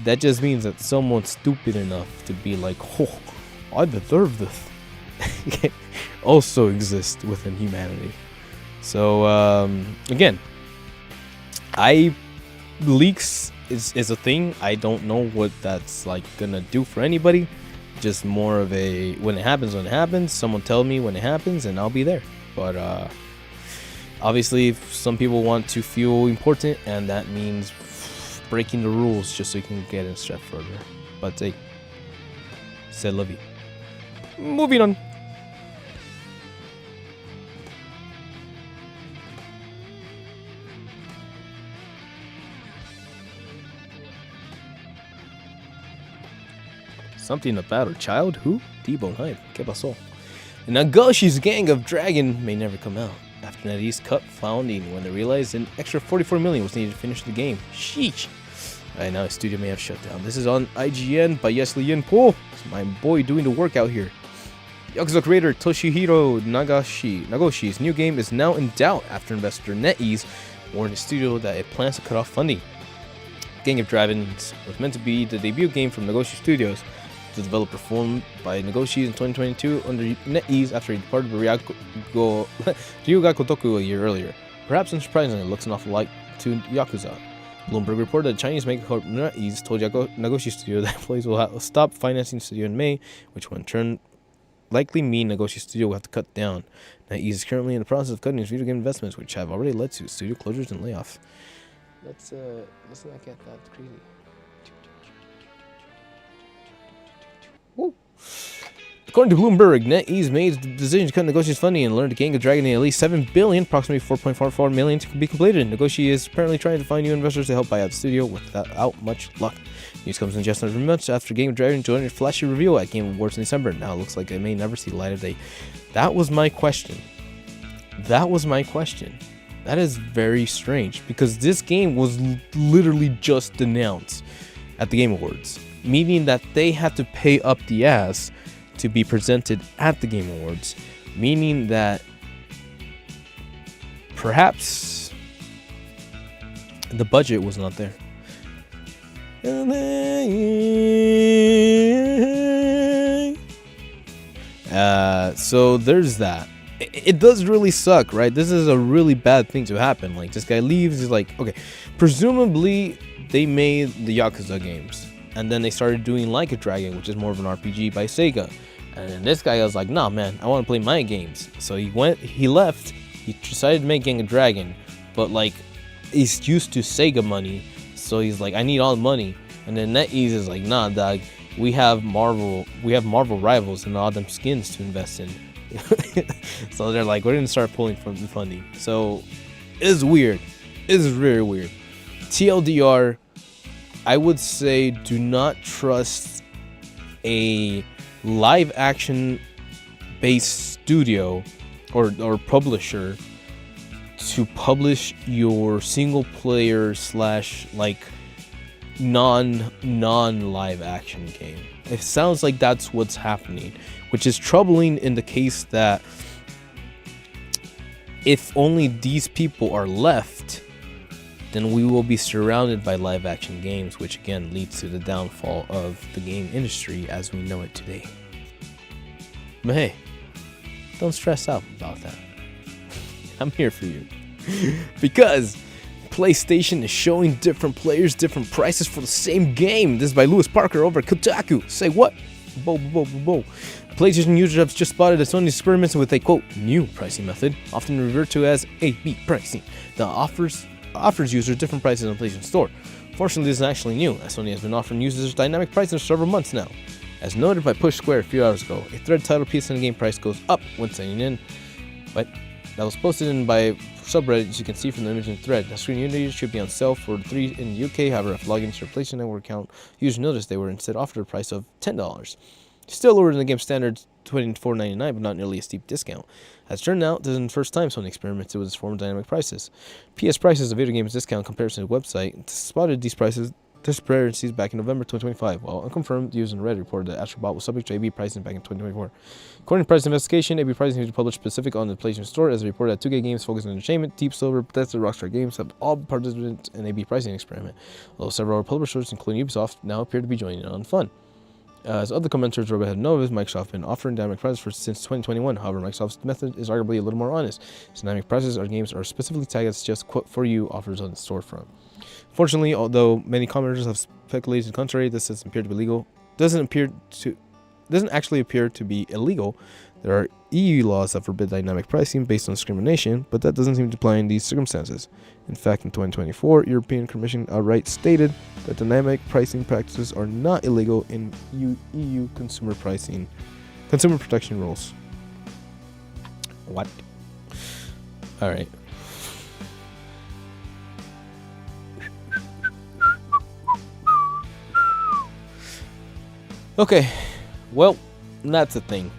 that just means that someone stupid enough to be like, oh, I deserve this, also exists within humanity. So again, leaks is a thing. I don't know what that's like gonna do for anybody. Just more of a when it happens, someone tell me when it happens and I'll be there. But obviously some people want to feel important, and that means breaking the rules just so you can get a step further. But hey, c'est la vie. Moving on. Something about her child? Who? T-Bone Hype. ¿Qué pasó? Nagoshi's gang of dragon may never come out after NetEase cut funding when they realized an extra $44 million was needed to finish the game. Sheesh. Right now, his studio may have shut down. This is on IGN by Yesli Yinpo. It's my boy doing the work out here. Yakuza creator Toshihiro Nagoshi's new game is now in doubt after investor NetEase warned the studio that it plans to cut off funding. Gang of Dragons was meant to be the debut game from Nagoshi Studios. The developer formed by Nagoshi in 2022 under NetEase after he departed Ryuga Kotoku a year earlier. Perhaps unsurprisingly, it looks an awful lot to Yakuza. Bloomberg reported that Chinese megacorp NetEase told Nagoshi Studio that employees will stop financing the studio in May, which will in turn likely mean Nagoshi Studio will have to cut down. NetEase is currently in the process of cutting its video game investments, which have already led to studio closures and layoffs. Let's not get that crazy. Woo. According to Bloomberg, NetEase made the decision to cut Nagoshi's funding and learned the Gang of Dragon at least $7 billion, approximately $4.44 million, to be completed. Nagoshi is apparently trying to find new investors to help buy out the studio without much luck. News comes in just under months after Game of Dragon joined a flashy reveal at Game Awards in December. Now it looks like it may never see the light of day. That was my question. That is very strange because this game was literally just announced at the Game Awards, meaning that they had to pay up the ass to be presented at the Game Awards, meaning that perhaps the budget was not there. So there's that. It does really suck, right? This is a really bad thing to happen. Like, this guy leaves, he's like, okay, presumably they made the Yakuza games, and then they started doing Like a Dragon, which is more of an RPG by Sega. And then this guy was like, nah, man, I want to play my games. So he left, he decided to make Gang of Dragon, but like, he's used to Sega money, so he's like, I need all the money. And then NetEase is like, nah, dog, we have Marvel rivals and all them skins to invest in. So they're like, we're gonna start pulling from the funding. So it's weird. It's very weird. TLDR, I would say do not trust a live action based studio or publisher to publish your single player / like non live action game. It sounds like that's what's happening, which is troubling in the case that if only these people are left, then we will be surrounded by live action games, which again leads to the downfall of the game industry as we know it today. But hey, don't stress out about that. I'm here for you. Because PlayStation is showing different players different prices for the same game. This is by Lewis Parker over at Kotaku. Say what? PlayStation users have just spotted that Sony experiments with a quote new pricing method, often referred to as A/B pricing, that offers users different prices on the PlayStation Store. Fortunately, this is actually new, as Sony has been offering users dynamic pricing for several months now. As noted by Push Square a few hours ago, a thread titled PSN game price goes up when signing in, but that was posted in by subreddit, as you can see from the image in the thread. The screen units should be on sale for $3 in the UK, however, if logging to your PlayStation Network account, users noticed they were instead offered a price of $10. Still lower than the game's standard $24.99, but not nearly a steep discount. As it turned out, this isn't the first time Sony experimented with this form of dynamic prices. PS Prices, a video games discount comparison website, spotted these disparities back in November 2025, while unconfirmed users on Reddit reported that Astrobot was subject to A/B pricing back in 2024. According to Price Investigation, A/B pricing is published specific on the PlayStation Store, as reported that 2K games focused on entertainment, Deep Silver, Bethesda, Rockstar Games have all participated in A/B pricing experiment, although several other publishers, including Ubisoft, now appear to be joining in on the fun. As other commenters had noticed, Microsoft has been offering dynamic prices since 2021. However, Microsoft's method is arguably a little more honest. Dynamic prices on games are specifically tagged as just quote for you offers on the storefront. Fortunately, although many commenters have speculated to the contrary, this doesn't actually appear to be illegal. There are EU laws that forbid dynamic pricing based on discrimination, but that doesn't seem to apply in these circumstances. In fact, in 2024, European Commission outright stated that dynamic pricing practices are not illegal in EU consumer protection rules. What? All right. Okay, well, that's the thing.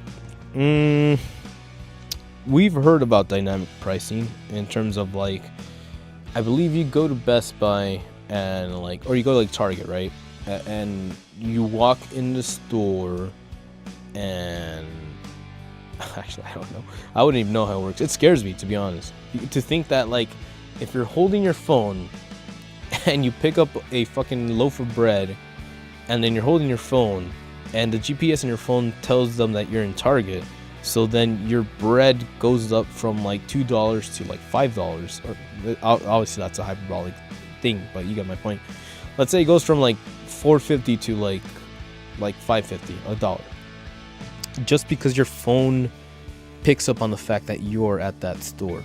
We've heard about dynamic pricing in terms of like, I believe you go to Best Buy and or you go to like Target, right? And you walk in the store and actually, I don't know. I wouldn't even know how it works. It scares me, to be honest. To think that like, if you're holding your phone and you pick up a fucking loaf of bread and then you're holding your phone and the GPS on your phone tells them that you're in Target, so then your bread goes up from like $2 to like $5, or obviously that's a hyperbolic thing, but you get my point. Let's say it goes from like $4.50 to like $5.50, $1, just because your phone picks up on the fact that you're at that store,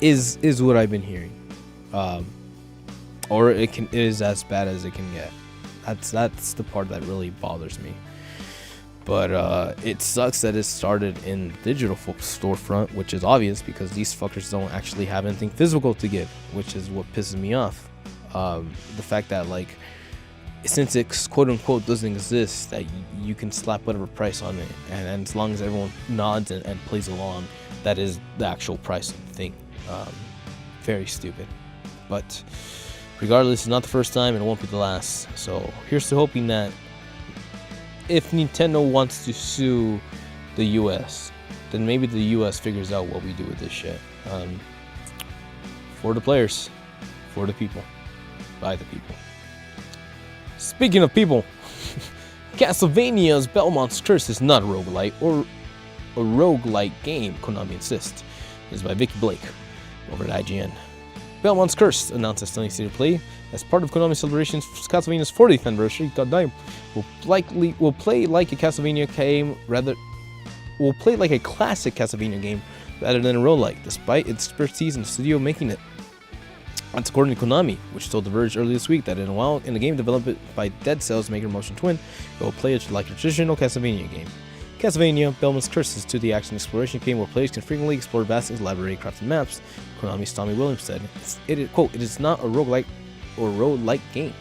is what I've been hearing, or it is as bad as it can get. That's the part that really bothers me. But it sucks that it started in the digital storefront, which is obvious because these fuckers don't actually have anything physical to give, which is what pisses me off. The fact that like, since it quote unquote doesn't exist, that you can slap whatever price on it, and as long as everyone nods and plays along, that is the actual price of the thing. Very stupid. But regardless, it's not the first time and it won't be the last. So here's to hoping that if Nintendo wants to sue the US, then maybe the US figures out what we do with this shit. For the players, for the people, by the people. Speaking of people, Castlevania's Belmont's Curse is not a roguelite or a roguelike game, Konami insists. It is by Vicky Blake over at IGN. Belmont's Curse, announced at Sony State of Play as part of Konami's celebrations for Castlevania's 40th anniversary. Goddamn, will play like a Castlevania game will play like a classic Castlevania game rather than a roguelike, despite its expertise in the studio making it. That's according to Konami, which told The Verge earlier this week that in a game developed by Dead Cells maker Motion Twin, it will play like a traditional Castlevania game. Castlevania, Belmont's Curse is a 2D action exploration game where players can frequently explore vast elaborate crafted maps. Konami's Tommy Williams said, it is not a roguelike or roguelike game,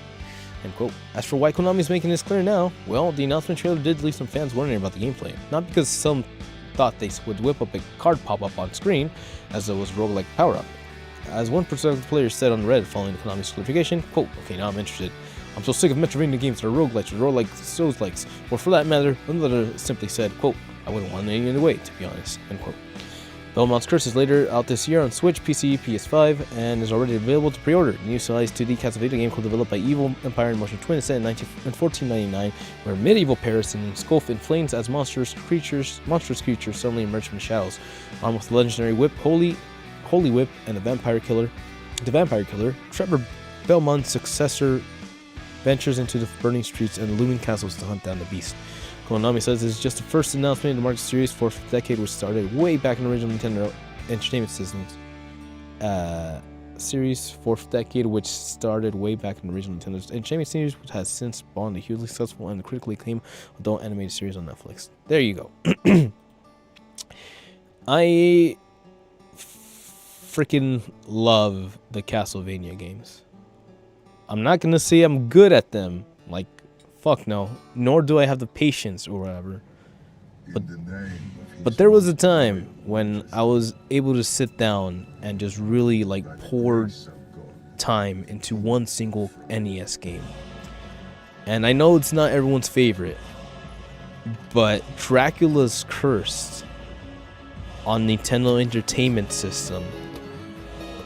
end quote. As for why Konami is making this clear now, well, the announcement trailer did leave some fans wondering about the gameplay. Not because some thought they would whip up a card pop-up on screen, as it was a roguelike power-up. As one prospective player said on Reddit following the Konami's clarification, quote, okay, now I'm interested. I'm so sick of Metroidvania games that are roguelites or roguelike Souls-likes. Or for that matter, another simply said, quote, I wouldn't want it any other way, to be honest, end quote. Belmont's Curse is later out this year on Switch, PC, PS5, and is already available to pre-order. The new stylized 2D Castlevania game co-developed by Evil Empire and Motion Twin set in 1499, where medieval Paris and engulfed in flames as monstrous creatures suddenly emerge from the shadows. Armed with the legendary whip, Holy Whip, and the vampire killer, Trevor Belmont's successor ventures into the burning streets and looming castles to hunt down the beast. Konami says this is just the first announcement in the Market Series' fourth decade, which started way back in the original Nintendo Entertainment Systems. Series, which has since spawned a hugely successful and critically acclaimed adult animated series on Netflix. There you go. I freaking love the Castlevania games. I'm not gonna say I'm good at them, like, fuck no, nor do I have the patience or whatever. But there was a time when I was able to sit down and just really like pour time into one single NES game. And I know it's not everyone's favorite, but Dracula's Curse on Nintendo Entertainment System,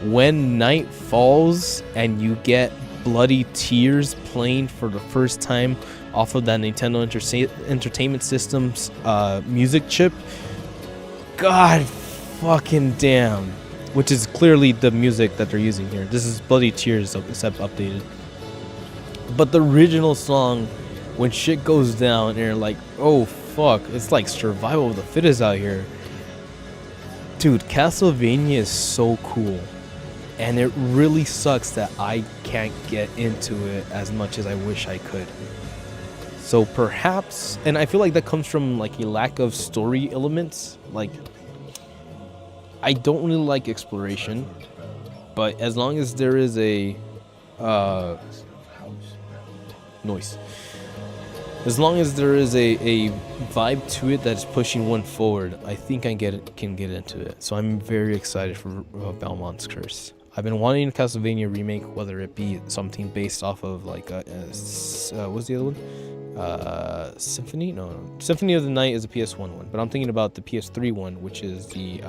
when night falls and you get Bloody Tears playing for the first time off of that Nintendo Entertainment System's music chip, god fucking damn, which is clearly the music that they're using here. This is Bloody Tears except updated. But the original song, when shit goes down and you're like, oh fuck, it's like survival of the fittest out here. Dude, Castlevania is so cool. And it really sucks that I can't get into it as much as I wish I could. So perhaps, and I feel like that comes from like a lack of story elements. Like, I don't really like exploration, but as long as there is a noise, as long as there is a vibe to it that's pushing one forward, I think I can get into it. So I'm very excited for Belmont's Curse. I've been wanting a Castlevania remake, whether it be something based off of like what's the other one? Symphony? No. Symphony of the Night is a PS1 one, but I'm thinking about the PS3 one, which is the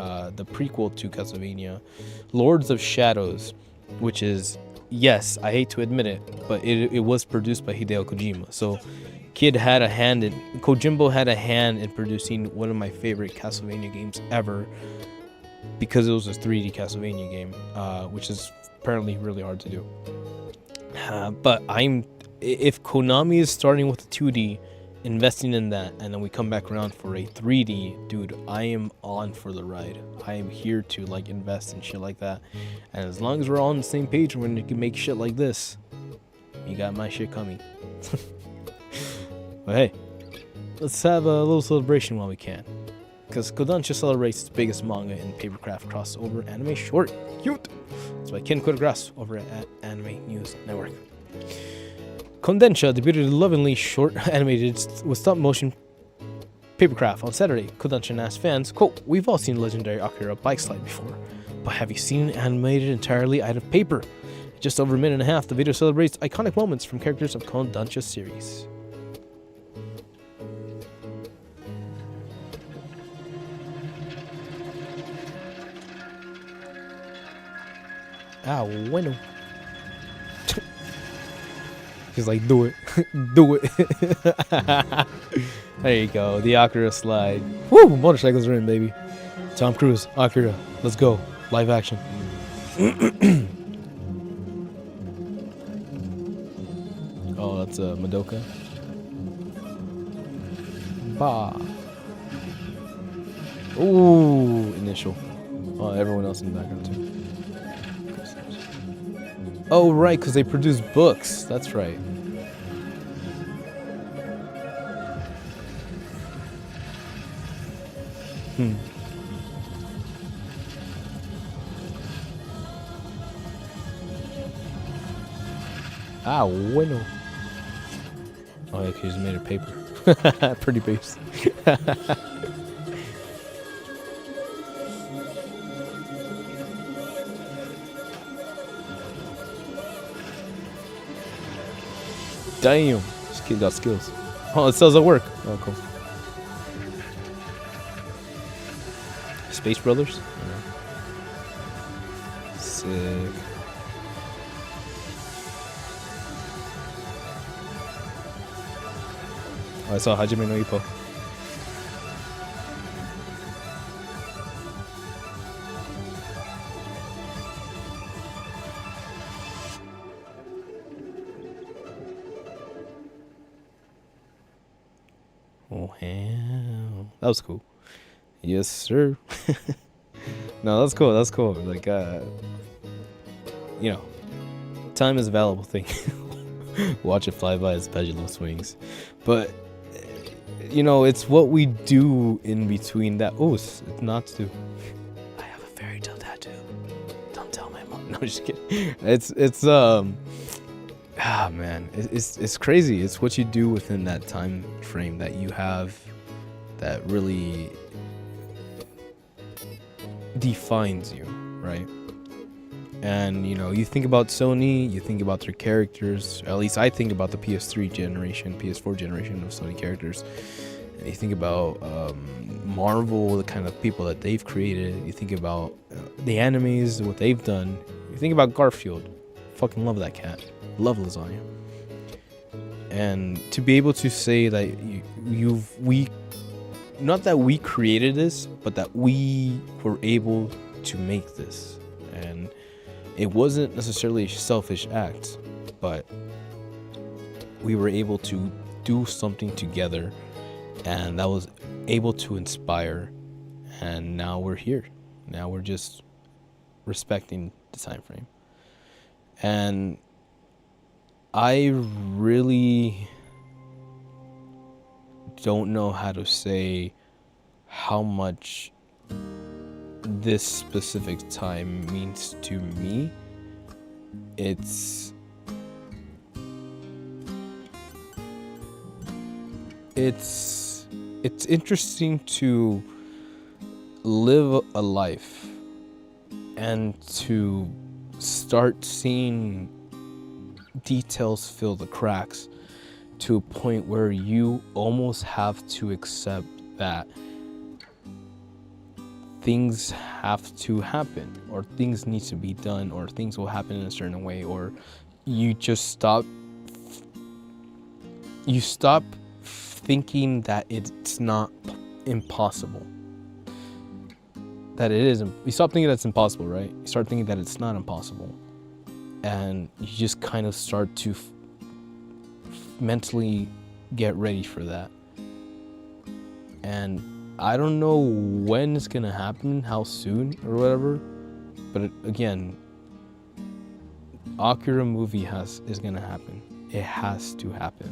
prequel to Castlevania, Lords of Shadows, which is, yes, I hate to admit it, but it was produced by Hideo Kojima. So Kojimbo had a hand in producing one of my favorite Castlevania games ever, because it was a 3D Castlevania game, which is apparently really hard to do. But if Konami is starting with a 2D, investing in that, and then we come back around for a 3D, dude, I am on for the ride. I am here to like invest in shit like that. And as long as we're all on the same page when you can make shit like this, you got my shit coming. But hey, let's have a little celebration while we can. Because Kodansha celebrates its biggest manga and papercraft crossover anime short. Cute! It's by Ken Kudagrass over at Anime News Network. Kondensha debuted a lovingly short animated with stop-motion papercraft on Saturday. Kodansha asked fans, quote, "We've all seen legendary Akira bike slide before, but have you seen it animated entirely out of paper?" In just over a minute and a half, the video celebrates iconic moments from characters of Kondensha series. Ah, bueno. He's like, do it. Do it. There you go. The Akira slide. Woo! Motorcycles are in, baby. Tom Cruise, Akira. Let's go. Live action. Oh, that's Madoka. Bah. Ooh, initial. Oh, everyone else in the background, too. Oh, right, because they produce books. That's right. Ah, bueno. Oh, yeah, because made of paper. Pretty base. Damn, this kid got skills. Oh, it sells at work. Oh, cool. Space Brothers. Sick. Oh, I saw Hajime no Ippo. Oh, hell. That was cool. Yes, sir. No, that's cool. That's cool. Like, you know, time is a valuable thing. Watch it fly by its pendulum swings. But, you know, it's what we do in between that. Oh, it's not to. I have a fairy tale tattoo. Don't tell my mom. No, I'm just kidding. Man, it's crazy. It's what you do within that time frame that you have that really defines you, right? And, you know, you think about Sony, you think about their characters. At least I think about the PS3 generation, PS4 generation of Sony characters. And you think about Marvel, the kind of people that they've created. You think about the animes, what they've done. You think about Garfield. Fucking love that cat. Love lasagna. And to be able to say that we not that we created this, but that we were able to make this. And it wasn't necessarily a selfish act, but we were able to do something together, and that was able to inspire. And now we're here. Now we're just respecting the time frame. And I really don't know how to say how much this specific time means to me. It's interesting to live a life and to start seeing details fill the cracks to a point where you almost have to accept that things have to happen, or things need to be done, or things will happen in a certain way, or you just stop thinking that it's not impossible. That it is. You stop thinking that's impossible, right? You start thinking that it's not impossible. And you just kind of start to mentally get ready for that. And I don't know when it's gonna happen, how soon or whatever, but again, Akira movie is gonna happen. It has to happen.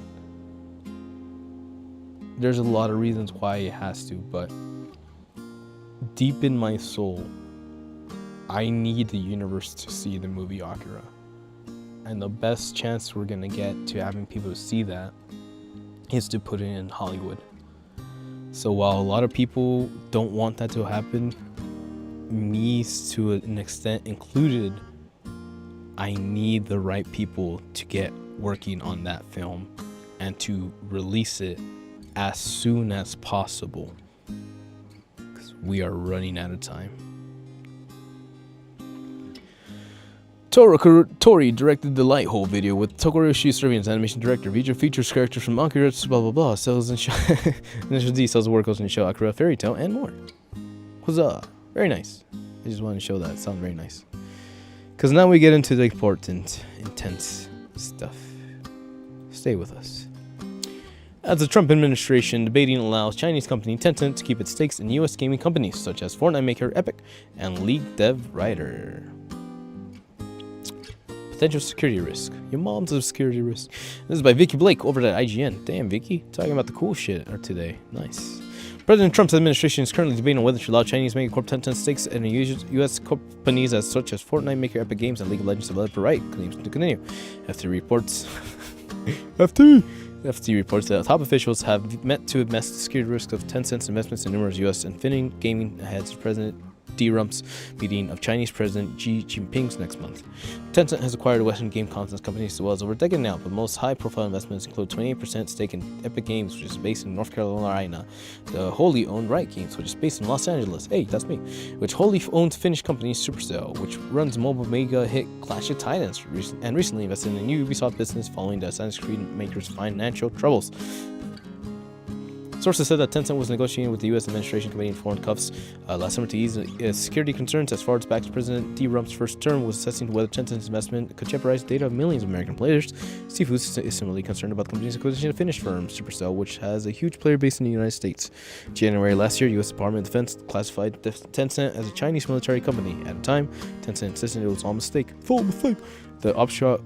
There's a lot of reasons why it has to, but deep in my soul, I need the universe to see the movie Akira. And the best chance we're gonna get to having people see that is to put it in Hollywood. So while a lot of people don't want that to happen, me to an extent included, I need the right people to get working on that film and to release it as soon as possible, because we are running out of time. Tori directed the Light Hole video with Tokoroshi serving as animation director. Video features characters from Akira, blah blah blah, sells and show initial details of work goes in the show Akira Fairy Tale and more. Huzzah! Very nice. I just wanted to show that. It sounds very nice. Because now we get into the important, intense stuff. Stay with us. As the Trump administration debating allows Chinese company Tencent to keep its stakes in U.S. gaming companies such as Fortnite maker Epic and League dev Rider. Potential security risk. Your mom's a security risk. This is by Vicky Blake over at IGN. Damn, Vicky. Talking about the cool shit today. Nice. President Trump's administration is currently debating on whether to allow Chinese megacorp Tencent stakes in U.S. companies as such as Fortnite maker Epic Games and League of Legends developer Riot claims to continue. FT reports that top officials have met to address the security risk of Tencent's investments in numerous U.S. and Finnish gaming heads. President D-Rump's meeting of Chinese President Xi Jinping's next month. Tencent has acquired Western game content companies as well as over a decade now, but most high-profile investments include 28% stake in Epic Games, which is based in North Carolina, the wholly owned Riot Games, which is based in Los Angeles, hey, that's me, which wholly owns Finnish company Supercell, which runs mobile mega hit Clash of Titans, and recently invested in a new Ubisoft business following the Assassin's Creed maker's financial troubles. Sources said that Tencent was negotiating with the U.S. administration committee in foreign cuffs last summer to ease security concerns as far as back to President D-Rump's first term was assessing whether Tencent's investment could jeopardize data of millions of American players. Steve is similarly concerned about the company's acquisition of Finnish firm Supercell, which has a huge player base in the United States. January last year, U.S. Department of Defense classified Tencent as a Chinese military company. At the time, Tencent insisted it was all a mistake. Full mistake. The upshot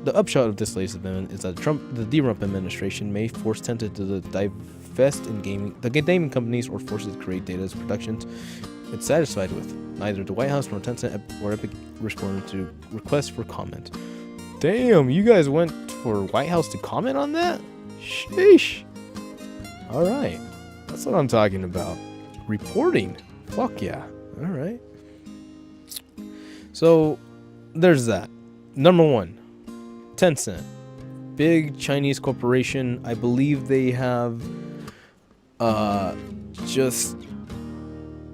of this latest amendment is that the D-Rump administration may force Tencent to divest in the gaming companies or force it to create data as productions it's satisfied with. Neither the White House nor Tencent or Epic responded to requests for comment. Damn, you guys went for White House to comment on that? Sheesh. Alright, that's what I'm talking about. Reporting. Fuck yeah. Alright. So, there's that. Number 1. Tencent, big Chinese corporation. I believe they have just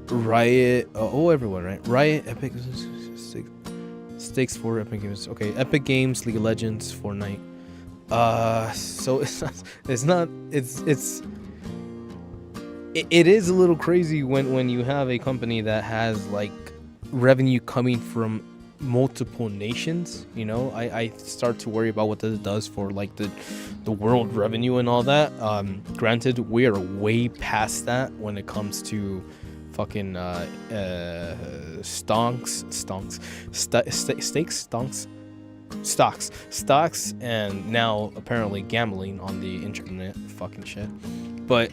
Riot. Everyone, right? Riot, Epic, stakes for Epic Games. Okay, Epic Games, League of Legends, Fortnite. So it is a little crazy when you have a company that has like revenue coming from multiple nations. You know, I start to worry about what this does for like the world revenue and all that. Granted, we are way past that when it comes to fucking stocks, and now apparently gambling on the internet, fucking shit. But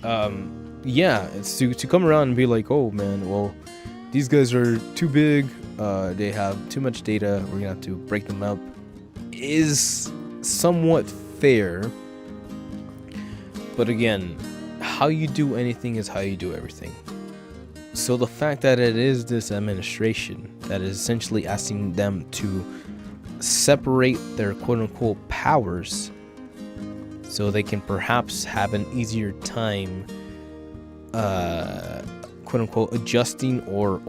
yeah, it's to come around and be like, oh man, well, these guys are too big. They have too much data. We're gonna have to break them up. Is somewhat fair, but again, how you do anything is how you do everything. So the fact that it is this administration that is essentially asking them to separate their quote-unquote powers, so they can perhaps have an easier time, quote-unquote, adjusting or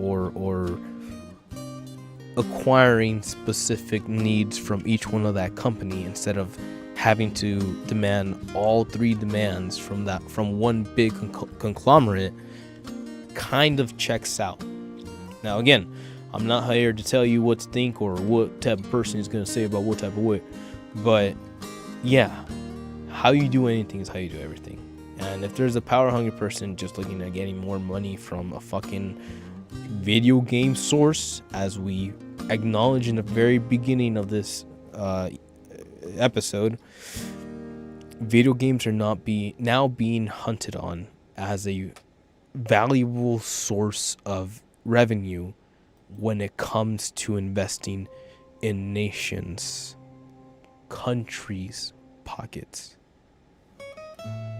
acquiring specific needs from each one of that company instead of having to demand all three demands from one big conglomerate, kind of checks out. Now again, I'm not here to tell you what to think or what type of person is going to say about what type of way, but yeah, how you do anything is how you do everything. And if there's a power hungry person just looking at getting more money from a fucking video game source, as we acknowledge in the very beginning of this episode, video games are now being hunted on as a valuable source of revenue when it comes to investing in nations, countries' pockets.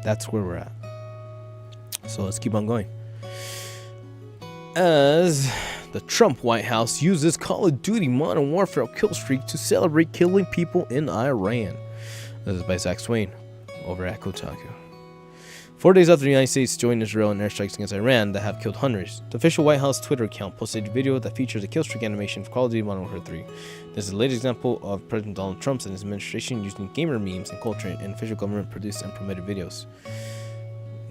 That's where we're at. So let's keep on going. As the Trump White House uses Call of Duty Modern Warfare killstreak to celebrate killing people in Iran. This is by Zach Swain over at Kotaku. 4 days after the United States joined Israel in airstrikes against Iran that have killed hundreds, the official White House Twitter account posted a video that features a killstreak animation for Call of Duty Modern Warfare 3. This is the latest example of President Donald Trump and his administration using gamer memes and culture in official government-produced and promoted videos.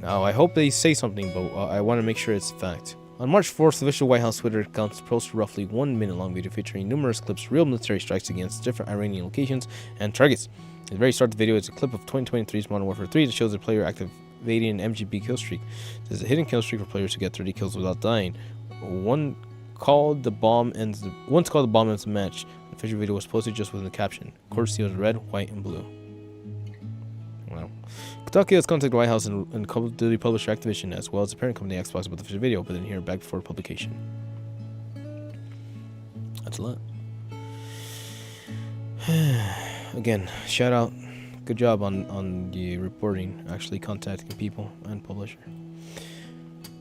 Now, I hope they say something, but I want to make sure it's a fact. On March 4th, the official White House Twitter account posted a roughly 1 minute long video featuring numerous clips of real military strikes against different Iranian locations and targets. At the very start of the video is a clip of 2023's Modern Warfare 3 that shows the player activating an MGB killstreak. There's a hidden killstreak for players to get 30 kills without dying. Once called the bomb ends the match. The official video was posted just with the caption, courtesy of red, white, and blue. Wow. Kotaku has contacted the White House and Call of Duty publisher Activision, as well as the parent company Xbox, about the official video, but didn't hear back before publication. That's a lot. Again, shout out. Good job on the reporting, actually contacting people and publisher.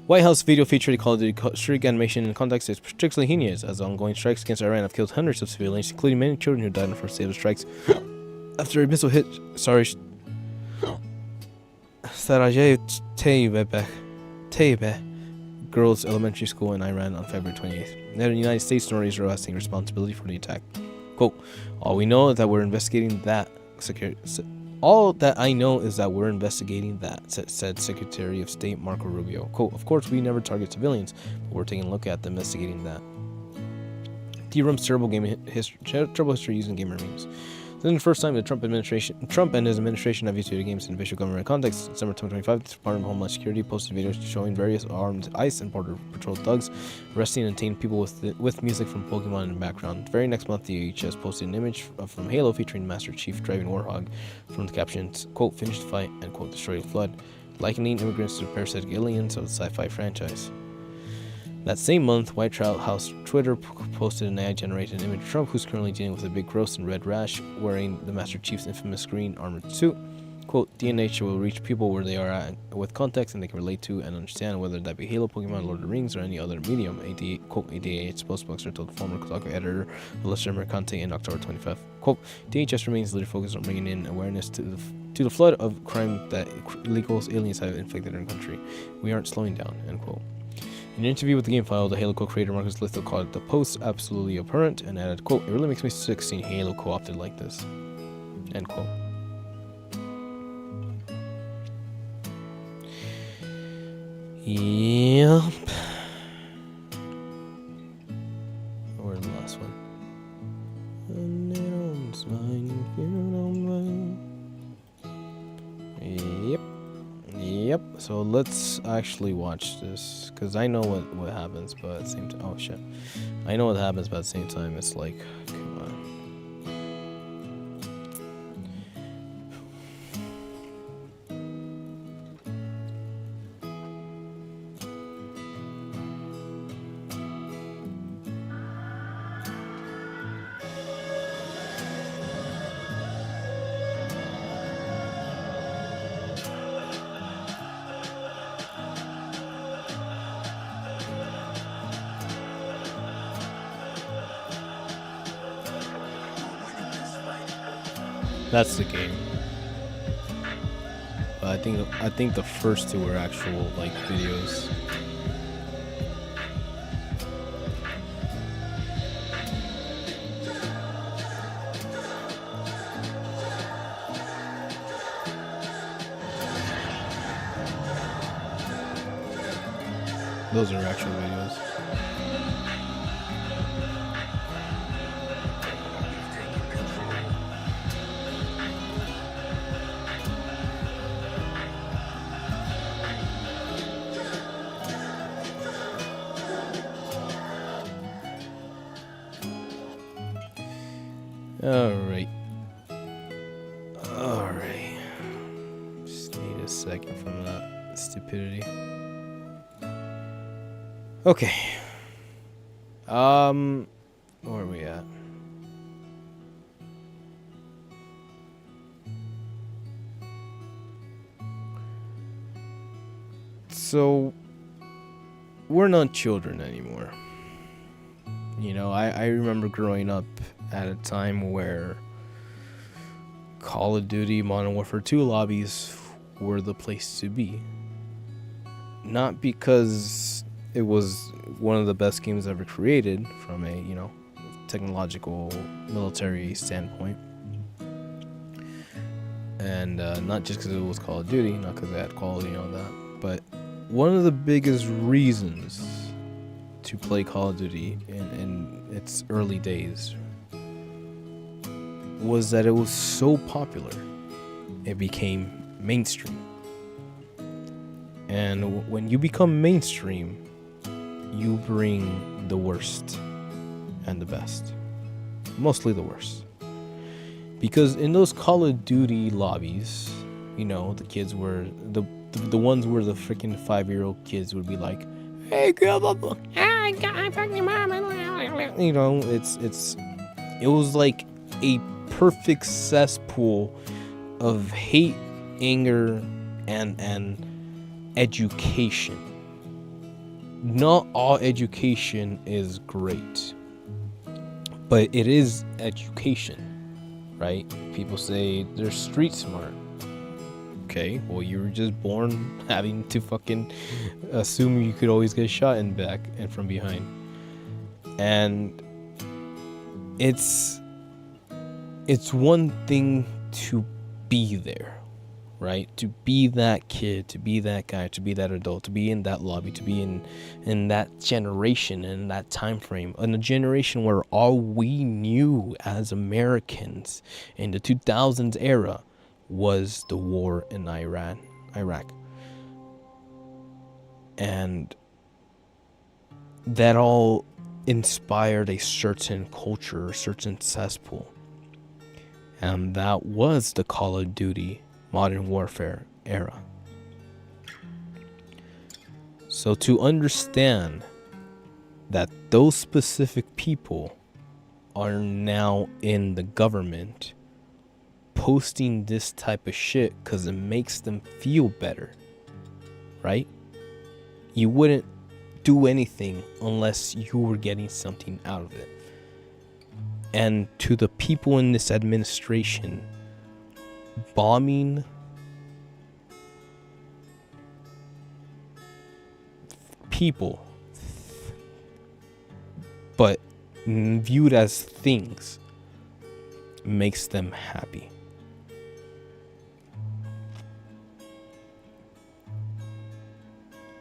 White House video featured Call of Duty streak animation in context is particularly heinous, as ongoing strikes against Iran have killed hundreds of civilians, including many children who died in the first day of the strikes after a missile hit Sarajevo Tebe Girls Elementary School in Iran on February 28th. The United States nor Israel has taken responsibility for the attack. Quote, all we know is that we're investigating that. All that I know is that we're investigating that, said Secretary of State Marco Rubio. Quote, of course, we never target civilians, but we're taking a look at investigating that. DRAM's terrible history using gamer memes. This is the first time the Trump and his administration have used video games in official government context. December 2025, the Department of Homeland Security posted videos showing various armed ICE and Border Patrol thugs arresting and detaining people with music from Pokemon in the background. The very next month, the HS posted an image from Halo featuring Master Chief driving Warhog from the captions, quote, finish the fight, and quote, destroy the flood, likening immigrants to the parasitic aliens of the sci-fi franchise. That same month, White House Twitter posted an AI-generated image of Trump, who's currently dealing with a big gross and red rash, wearing the Master Chief's infamous green armored suit. Quote, DNH will reach people where they are at with context and they can relate to and understand, whether that be Halo, Pokemon, Lord of the Rings, or any other medium. Quote, ADA spokesperson told former Karaoke editor Alicia Mercante in October 25th. Quote, DHS remains later focused on bringing in awareness to the flood of crime that illegal aliens have inflicted in our country. We aren't slowing down, end quote. In an interview with the GameFile, the Halo co-creator Marcus Little called the post absolutely abhorrent and added, quote, it really makes me sick seeing Halo co-opted like this, end quote. Yep. Where's the last one? Yep. So let's actually watch this, because I know what happens, but at the same time, oh shit, I know what happens, but at the same time, it's like, come on. That's the game. But I think the first two were actual like videos. Those are actual videos. Alright. Just need a second from that stupidity. Okay. Where are we at? So, we're not children anymore. You know, I remember growing up at a time where Call of Duty Modern Warfare 2 lobbies were the place to be. Not because it was one of the best games ever created from a, you know, technological military standpoint. And not just because it was Call of Duty, not because it had quality and all that, but one of the biggest reasons to play Call of Duty in its early days was that it was so popular, it became mainstream. And when you become mainstream, you bring the worst and the best. Mostly the worst. Because in those Call of Duty lobbies, you know, the kids were, the ones where the freaking 5-year-old kids would be like, hey, girl, I fucked your mom. You know, it was like a perfect cesspool of hate, anger, and education. not all education is great, but it is education, right? People say they're street smart. Okay, well, you were just born having to fucking assume you could always get shot in back and from behind. And it's one thing to be there, right? To be that kid, to be that guy, to be that adult, to be in that lobby, to be in that generation, in that time frame, in a generation where all we knew as Americans in the 2000s era was the war in Iraq. And that all inspired a certain culture, a certain cesspool. And that was the Call of Duty Modern Warfare era. So to understand that those specific people are now in the government posting this type of shit because it makes them feel better, right? You wouldn't do anything unless you were getting something out of it. And to the people in this administration, bombing people, but viewed as things, makes them happy.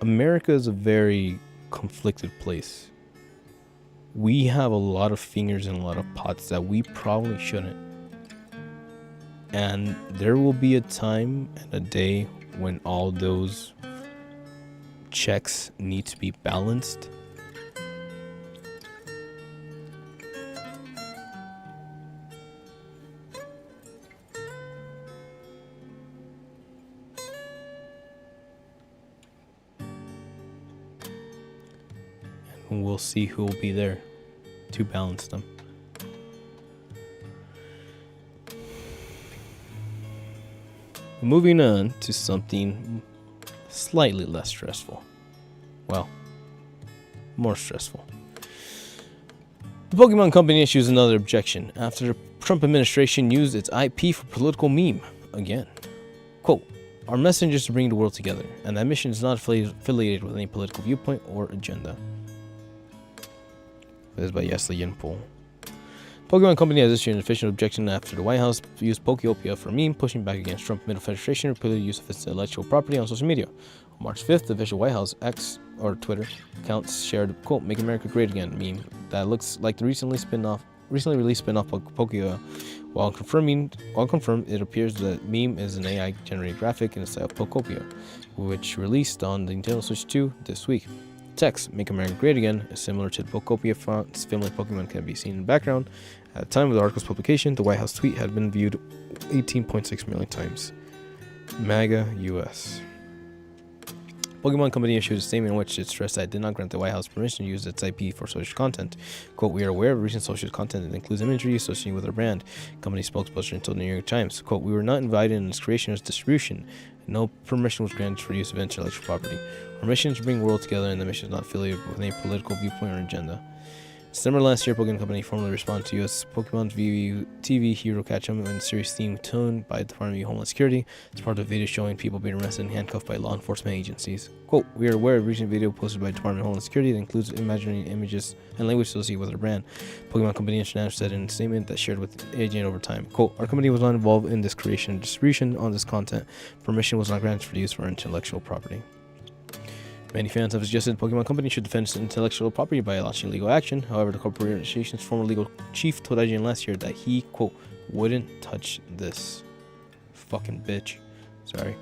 America is a very conflicted place. We have a lot of fingers in a lot of pots that we probably shouldn't. And there will be a time and a day when all those checks need to be balanced. And we'll see who will be there to balance them. Moving on to something slightly less stressful. Well, more stressful. The Pokemon Company issues another objection after the Trump administration used its IP for political meme again. Quote, "Our message is to bring the world together, and that mission is not affiliated with any political viewpoint or agenda." This is by Yesli Yinpol. Pokemon Company has issued an official objection after the White House used Pokeopia for a meme, pushing back against Trump administration repeated use of its intellectual property on social media. On March 5th, the official White House X or Twitter account shared a quote, "Make America Great Again" meme that looks like the recently released spin-off Pokea. While confirmed, it appears that meme is an AI generated graphic in the style of Pokopia, which released on the Nintendo Switch 2 this week. Text, "Make America Great Again," is similar to the Pokopia font. Family Pokemon can be seen in the background. At the time of the article's publication, the White House tweet had been viewed 18.6 million times. MAGA US. Pokemon Company issued a statement in which it stressed that it did not grant the White House permission to use its IP for social content. Quote, "We are aware of recent social content that includes imagery associated with our brand," company spokesperson told the New York Times. Quote, "We were not invited in its creation or its distribution. No permission was granted for use of intellectual property. Our mission is to bring the world together, and the mission is not affiliated with any political viewpoint or agenda." December last year, Pokemon Company formally responded to U.S. Pokemon TV Hero Catch-Em and series theme tune by the Department of Homeland Security as part of a video showing people being arrested and handcuffed by law enforcement agencies. Quote, "We are aware of recent video posted by the Department of Homeland Security that includes imaginary images and language associated with our brand." Pokemon Company International said in a statement that shared with AGN over time. Quote, "Our company was not involved in this creation and distribution on this content. Permission was not granted for the use of our intellectual property." Many fans have suggested the Pokemon Company should defend its intellectual property by launching legal action. However, the corporation's former legal chief told IGN last year that he, quote, "wouldn't touch this fucking bitch." Sorry.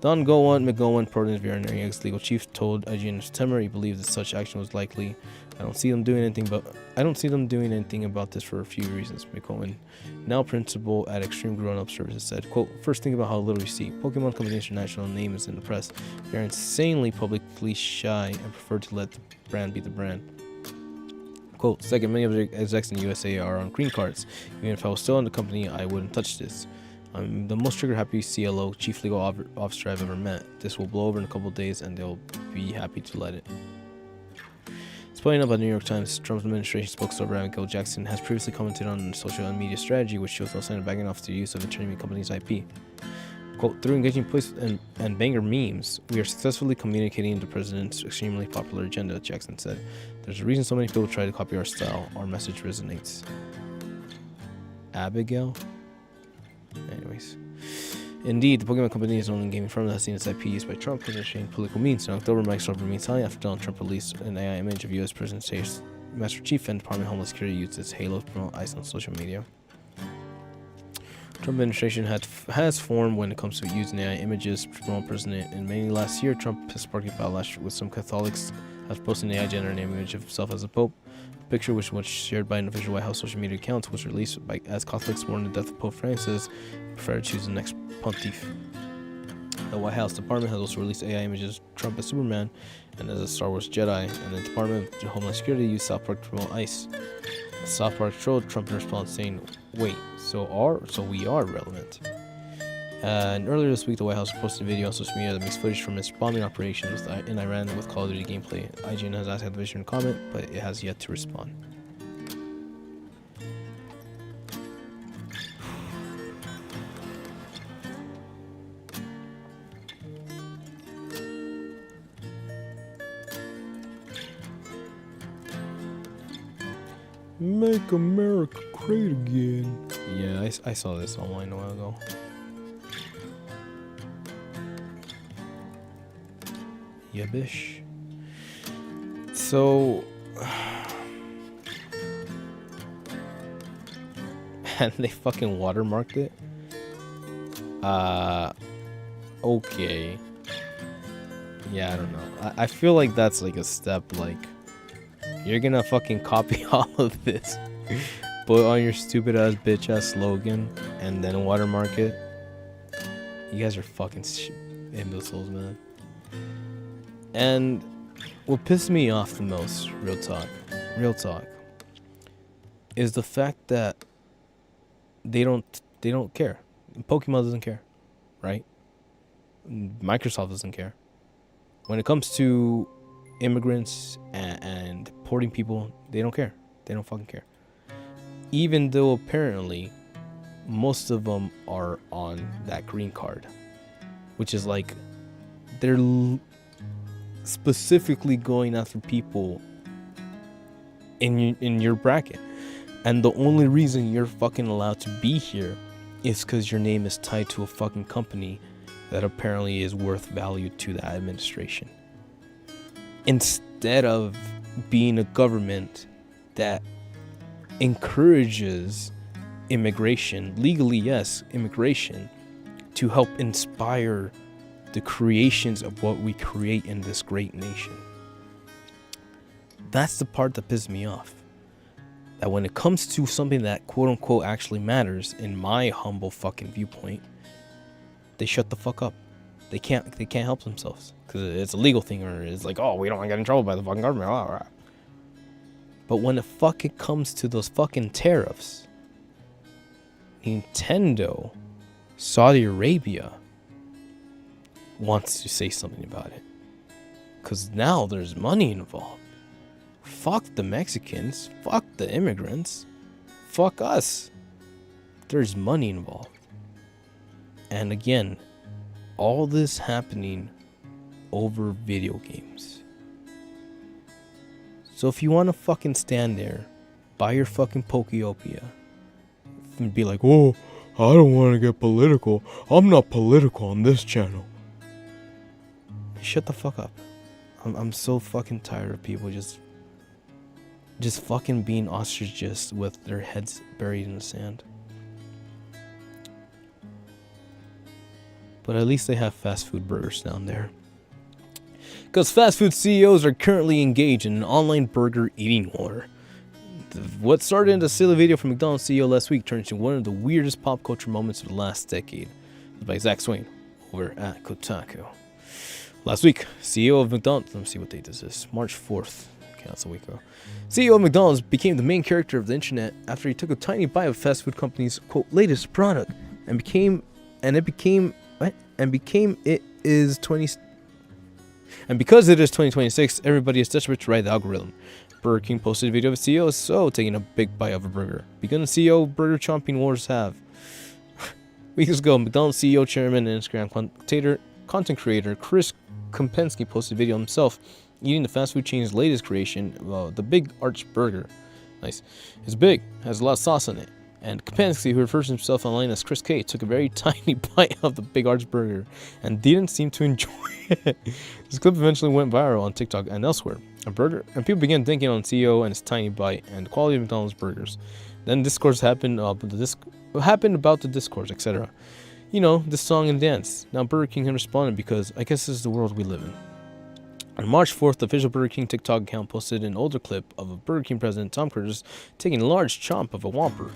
Don McGowan, Portland's veterinary ex-legal chief, told IGN in September he believed that such action was likely. I don't see them doing anything about this for a few reasons. McGowan, now principal at Extreme Grown Up Services, said, quote, "First, think about how little we see. Pokemon Company International name is in the press. They are insanely publicly shy and prefer to let the brand be the brand." Quote, "Second, many of the execs in the USA are on green cards. Even if I was still in the company, I wouldn't touch this. I'm the most trigger-happy CLO, chief legal officer I've ever met. This will blow over in a couple of days, and they'll be happy to let it." Pointing out by the New York Times, Trump's administration spokesperson Abigail Jackson has previously commented on social and media strategy, which shows no sign of backing off to the use of the entertainment company's IP. Quote, through engaging posts and banger memes, we are successfully communicating the president's extremely popular agenda, Jackson said. There's a reason so many people try to copy our style. Our message resonates. Abigail? Anyways. Indeed, the Pokemon company is the only gaming firm that has seen its IP used by Trump positioning political means. In October, Microsoft remained silent after Donald Trump released an AI image of U.S. President Master Chief and Department of Homeland Security used its Halo to promote ICE on social media. Trump administration has formed when it comes to using AI images to promote president. In May last year, Trump has sparked a backlash with some Catholics have posted an AI generated image of himself as a pope. The picture, which was shared by an official White House social media account, was released as Catholics mourn the death of Pope Francis and prefer to choose the next pontiff. The White House department has also released AI images of Trump as Superman and as a Star Wars Jedi, and the Department of Homeland Security used South Park to promote ICE. South Park trolled Trump in response, saying, "Wait, so we are relevant." And earlier this week, the White House posted a video on social media that makes footage from its bombing operations in Iran with Call of Duty gameplay. IGN has asked Activision to comment, but it has yet to respond. Make America great again. Yeah, I saw this online a while ago. Yeah, bish. So, and they fucking watermarked it. Okay. Yeah, I don't know. I feel like that's like a step, like, you're gonna fucking copy all of this, put on your stupid ass bitch ass slogan, and then watermark it. You guys are fucking imbeciles, man. And what pissed me off the most, real talk, is the fact that they don't care. Pokemon doesn't care, right? Microsoft doesn't care. When it comes to immigrants and deporting people, they don't care. They don't fucking care. Even though apparently most of them are on that green card, which is like they're specifically going after people in your bracket, and the only reason you're fucking allowed to be here is because your name is tied to a fucking company that apparently is worth value to that administration, instead of being a government that encourages immigration, legally, yes, immigration, to help inspire the creations of what we create in this great nation. That's the part that pisses me off. That when it comes to something that quote unquote actually matters, in my humble fucking viewpoint, they shut the fuck up. They can't help themselves because it's a legal thing, or it's like, oh, we don't want to get in trouble by the fucking government. Blah, blah, blah. But when it fucking comes to those fucking tariffs, Nintendo, Saudi Arabia wants to say something about it, because now there's money involved. Fuck the Mexicans, fuck the immigrants, fuck us. There's money involved. And again, all this happening over video games. So if you want to fucking stand there, buy your fucking Pokeopia, and be like, oh, I don't want to get political. I'm not political on this channel. Shut the fuck up. I'm so fucking tired of people just fucking being ostriches with their heads buried in the sand. But at least they have fast food burgers down there. Because fast food CEOs are currently engaged in an online burger eating war. What started as a silly video from McDonald's CEO last week turned into one of the weirdest pop culture moments of the last decade. By Zach Swain over at Kotaku. Last week, CEO of McDonald's, let me see what date this is, March 4th. Okay, that's a week ago. CEO of McDonald's became the main character of the internet after he took a tiny bite of fast food company's quote latest product and because it is 2026, everybody is desperate to ride the algorithm. Burger King posted a video of a CEO taking a big bite of a burger. Begun the CEO burger chomping wars have. Weeks ago, McDonald's CEO, chairman, and Instagram content creator Chris Kempinski posted a video of himself eating the fast food chain's latest creation, the Big Arch Burger. Nice. It's big, has a lot of sauce on it. And Capitalistic, who refers to himself online as Chris K, took a very tiny bite of the Big Arch Burger and didn't seem to enjoy it. This clip eventually went viral on TikTok and elsewhere. And people began thinking on CEO and his tiny bite and the quality of McDonald's burgers. Then discourse happened, what happened about the discourse, etc. You know, the song and dance. Now Burger King had responded because I guess this is the world we live in. On March 4th, the official Burger King TikTok account posted an older clip of a Burger King president, Tom Curtis, taking a large chomp of a Whopper.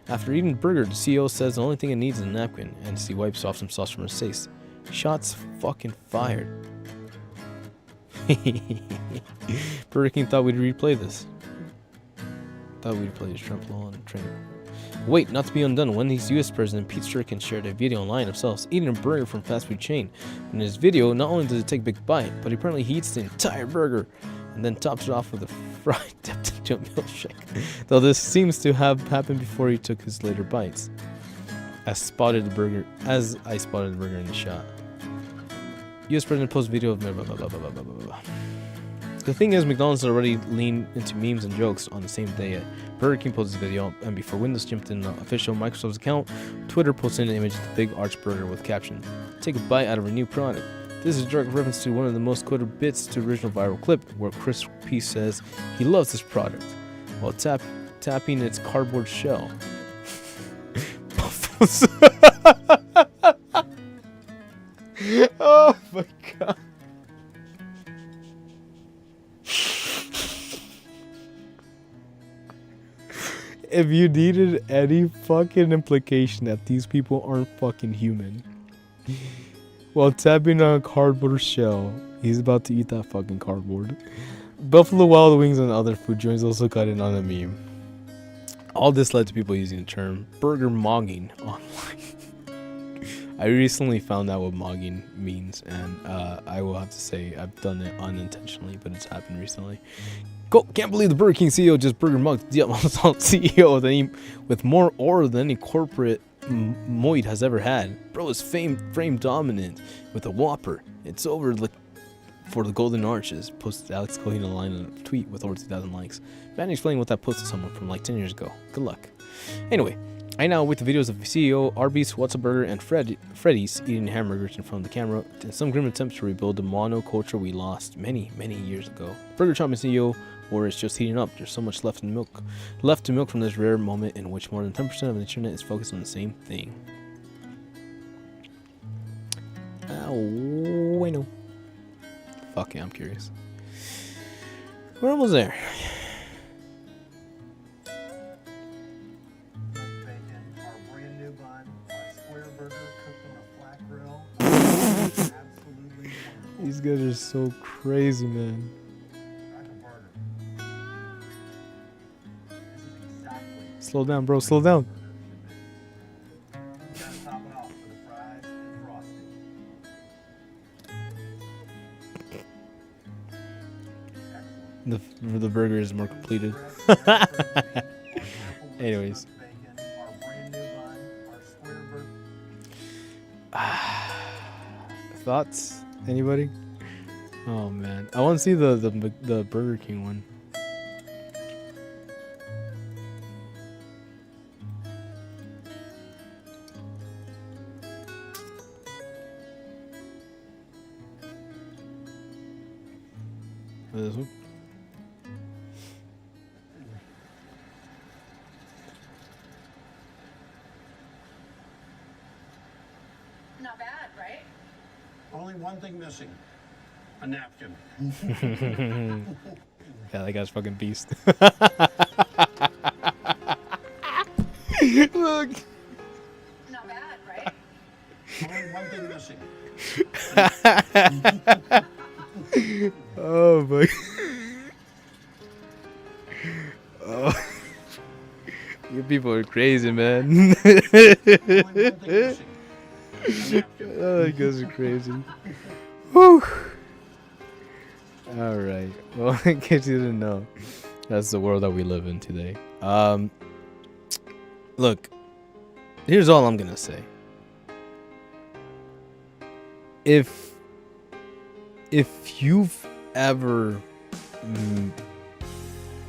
After eating the burger, the CEO says the only thing it needs is a napkin, and he wipes off some sauce from his face. Shots fucking fired. Burger King thought we'd replay this. Trump law and trainer. Wait, not to be undone, Wendy's U.S. President Pete Sturgeon shared a video online of himself eating a burger from fast food chain. In his video, not only does he take a big bite, but apparently he eats the entire burger and then tops it off with a fried dipped into a milkshake. Though this seems to have happened before he took his later bites. As I spotted the burger in the shot. U.S. President posts video of blah, blah, blah, blah, blah, blah, blah. The thing is, McDonald's already leaned into memes and jokes on the same day. Burger King posted this video, and before Windows jumped in the official Microsoft's account, Twitter posted an image of the Big Arch Burger with caption, "Take a bite out of a new product." This is a direct reference to one of the most quoted bits to the original viral clip, where Chris P says he loves this product, while tapping its cardboard shell. Oh my god. If you needed any fucking implication that these people aren't fucking human, while tapping on a cardboard shell, he's about to eat that fucking cardboard. Buffalo Wild Wings and other food joints also got in on a meme. All this led to people using the term burger mogging online. I recently found out what mogging means, and I will have to say I've done it unintentionally, but it's happened recently. Can't believe the Burger King CEO just burger mugged the CEO with more aura than any corporate Moid has ever had. Bro is frame dominant with a Whopper. It's over for the Golden Arches. Posted Alex Cohen online in a tweet with over 2,000 likes. Man explaining what that posted someone from like 10 years ago. Good luck. Anyway, I now with the videos of CEO, Arby's, Whataburger, and Freddy's eating hamburgers in front of the camera in some grim attempt to rebuild the monoculture we lost many years ago. Burger Chomping CEO war is just heating up. There's so much left to milk from this rare moment in which more than 10% of the internet is focused on the same thing. Oh, I know. Fuck yeah, I'm curious. We're almost there. These guys are so crazy, man. Slow down, bro. Slow down. The burger is more completed. Anyways. Thoughts? Anybody? Oh man, I want to see the Burger King one. This one. Not bad, right? Only one thing missing. A napkin. Yeah, that guy's fucking beast. Look. Not bad, right? Only one thing missing. Oh my. Oh. You people are crazy, man. Only one thing missing. A napkin. Oh, you guys are crazy. Whew. Alright, well, in case you didn't know, That's the world that we live in today. Look, here's all I'm gonna say. If you've ever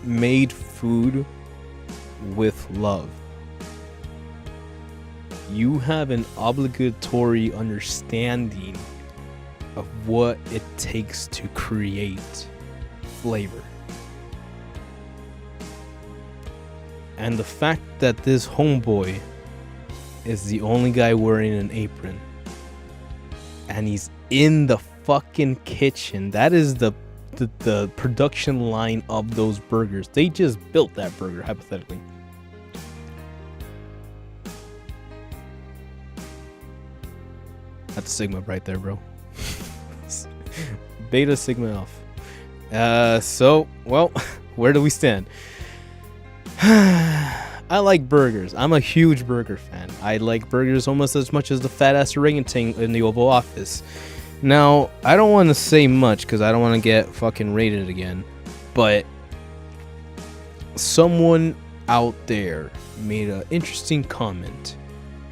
made food with love, you have an obligatory understanding of what it takes to create flavor. And the fact that this homeboy is the only guy wearing an apron and he's in the fucking kitchen, that is the production line of those burgers. They just built that burger, hypothetically. That's Sigma right there, bro. Beta Sigma Alpha. So, well, where do we stand? I like burgers. I'm a huge burger fan. I like burgers almost as much as the fat ass orangutan in the Oval Office. Now, I don't want to say much because I don't want to get fucking rated again, but someone out there made an interesting comment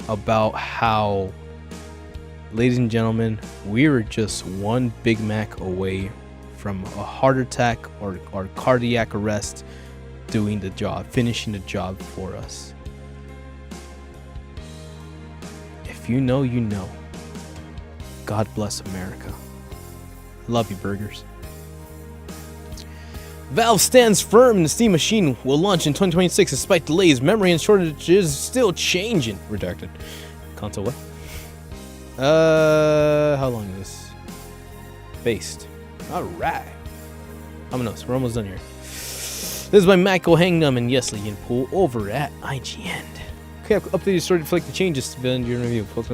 about how, ladies and gentlemen, we were just one Big Mac away from a heart attack or cardiac arrest doing the job, finishing the job for us. If you know, you know. God bless America. Love you, burgers. Valve stands firm in the Steam Machine will launch in 2026 despite delays, memory, and shortages still changing. Redacted. Console what? How long is this? Based. Alright. Vamonos, we're almost done here. This is by Michael Hangnum and Yesley and Pool over at IGN. Okay, I've updated story to reflect the changes to the year review. It's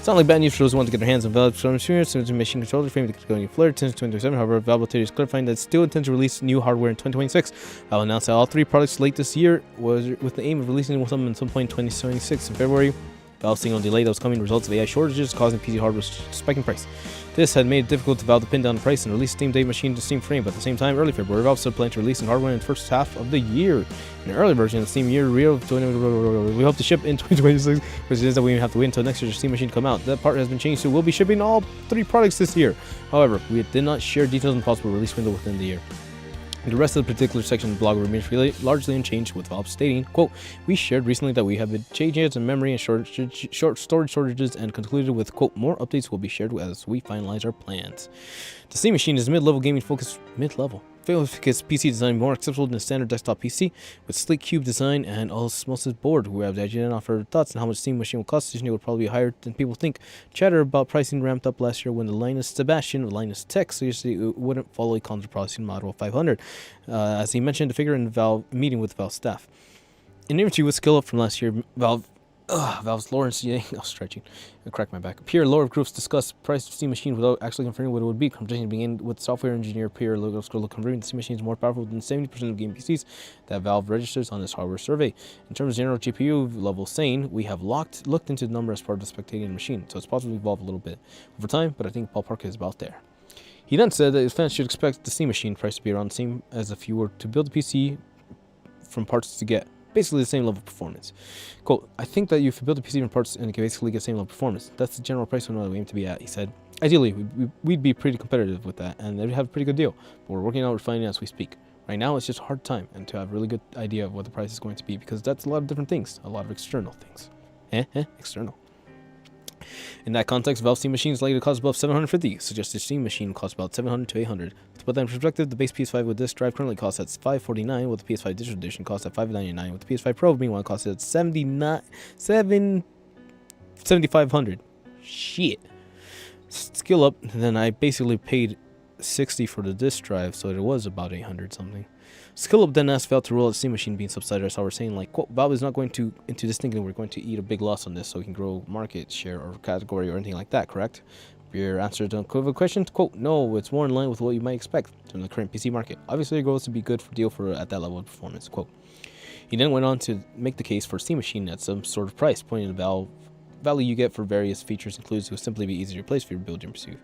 not like bad news for those who want to get their hands on Valve experience to machine controller frame to go in Flare 2027. However, Valve is clarifying that it still intends to release new hardware in 2026. Valve announced that all three products late this year was with the aim of releasing them at some point in 2026. In February, Valve signaled delay that was coming results of AI shortages causing PC hardware spike in price. This had made it difficult to Valve to pin down the price and release Steam Day machine to Steam Frame, but at the same time, early February, Valve still planned to release hardware in the first half of the year. In an early version of the Steam year real, we hope to ship in 2026, which is that we have to wait until next year's Steam machine to come out. That part has been changed, so we'll be shipping all three products this year. However, we did not share details on the possible release window within the year. The rest of the particular section of the blog remains largely unchanged, with Valve stating, quote, "We shared recently that we have been changes in memory and storage shortages and concluded with, quote, more updates will be shared as we finalize our plans." The Steam Machine is mid-level gaming focused, focused PC design more accessible than a standard desktop PC, with sleek cube design and osmosis board. We have the idea and offer thoughts on how much Steam Machine will cost. This would probably be higher than people think. Chatter about pricing ramped up last year when the Linus Sebastian, Linus Tech, seriously it wouldn't follow a contra processing model of 500. As he mentioned, the figure in the Valve meeting with Valve staff. In an interview with SkillUp from last year, Valve's Lawrence Yang, stretching, I cracked my back. Pierre Lower groups discussed price of Steam Machine without actually confirming what it would be. Conversation began with software engineer Pierre Lower confirming the Steam Machine is more powerful than 70% of game PCs that Valve registers on this hardware survey. In terms of general GPU level saying, we have looked into the number as part of the spectating machine, so it's possibly evolved a little bit over time, but I think ballpark is about there. He then said that fans should expect the Steam Machine price to be around the same as if you were to build a PC from parts to get basically the same level of performance. Quote, "I think that if you build a PC from parts and you can basically get the same level of performance, that's the general price we aim to be at," he said. "Ideally, we'd be pretty competitive with that, and they'd have a pretty good deal, but we're working on refining as we speak. Right now, it's just a hard time, and to have a really good idea of what the price is going to be, because that's a lot of different things, a lot of external things." External. In that context, Valve Steam Machine is likely to cost above $750. Suggested Steam Machine costs about $700 to $800. To put that in perspective, the base PS5 with disk drive currently costs at $549, with the PS5 Digital Edition costs at $599, with the PS5 Pro meanwhile costs at $7,500. Shit. Skill up, then I basically paid $60 for the disk drive, so it was about $800 something. SkillUp then asked Valve to roll out Steam Machine being subsidized. So we're saying, like, quote, "Valve is not going to into this thinking we're going to eat a big loss on this so we can grow market share or category or anything like that, correct?" Your answer to the question, quote, "No, it's more in line with what you might expect from the current PC market. Obviously, your goal is to be good for deal for at that level of performance," quote. He then went on to make the case for Steam Machine at some sort of price, pointing to value you get for various features includes it would simply be easier to replace if you build your pursuit.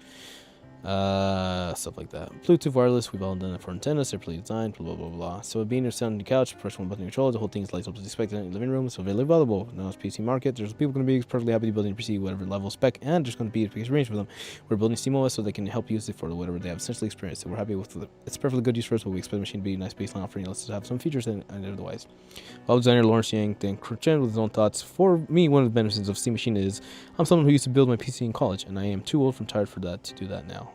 Stuff like that. Bluetooth wireless, we've all done it for Nintendo, separately designed, blah, blah, blah, blah. So being sound on the couch, press one button to control, the whole thing is lights up as expected in your living room, so very available. Now it's PC market, there's people going to be perfectly happy building a PC, whatever level spec, and there's going to be a experience for them. We're building SteamOS so they can help use it for whatever they have essentially experienced. So we're happy with it. It's perfectly good use for us, but we expect the machine to be a nice baseline offering. Let's have some features and otherwise. Web designer Lawrence Yang then Chen with his own thoughts. For me, one of the benefits of Steam Machine is I'm someone who used to build my PC in college, and I am too old and tired for that to do that now.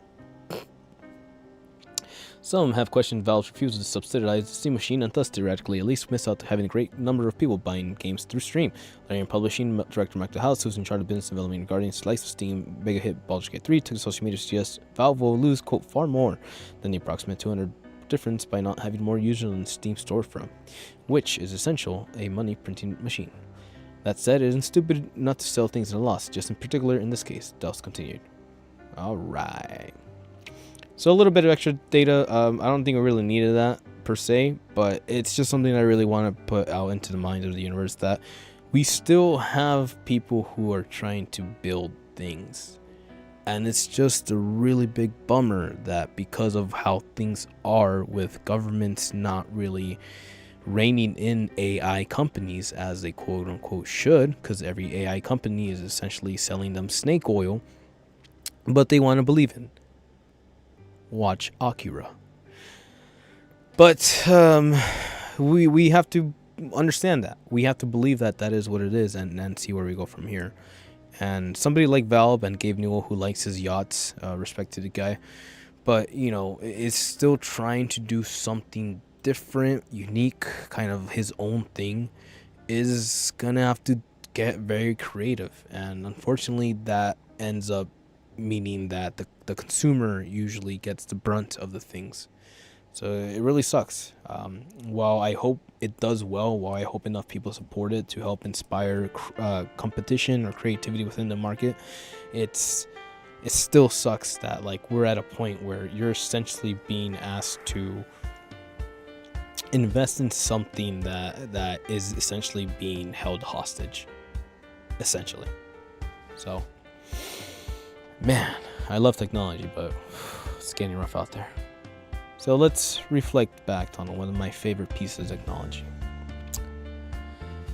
Some have questioned Valve's refusal to subsidize the Steam Machine and thus theoretically at least miss out to having a great number of people buying games through Stream. Learning publishing director Michael House, who's in charge of business development regarding slice of Steam mega hit Baldur's Gate 3, took to social media to suggest Valve will lose, quote, far more than the approximate 200 difference by not having more users on the Steam storefront, which is essential a money printing machine. That said, it isn't stupid not to sell things at a loss, just in particular in this case, Dust continued. Alright. So a little bit of extra data, I don't think we really needed that per se, but it's just something I really want to put out into the mind of the universe that we still have people who are trying to build things. And it's just a really big bummer that because of how things are with governments not really reining in AI companies as they quote unquote should, because every AI company is essentially selling them snake oil, but they want to believe in. Watch Akira. But we have to understand that. We have to believe that that is what it is and see where we go from here. And somebody like Valve and Gabe Newell, who likes his yachts, respect to the guy, but you know, is still trying to do something different, unique, kind of his own thing, is gonna have to get very creative. And unfortunately, that ends up meaning that the consumer usually gets the brunt of the things. So it really sucks. While I hope it does well, while I hope enough people support it to help inspire competition or creativity within the market, it still sucks that like we're at a point where you're essentially being asked to invest in something that is essentially being held hostage, essentially. So, man, I love technology, but it's getting rough out there. So let's reflect back on one of my favorite pieces of technology.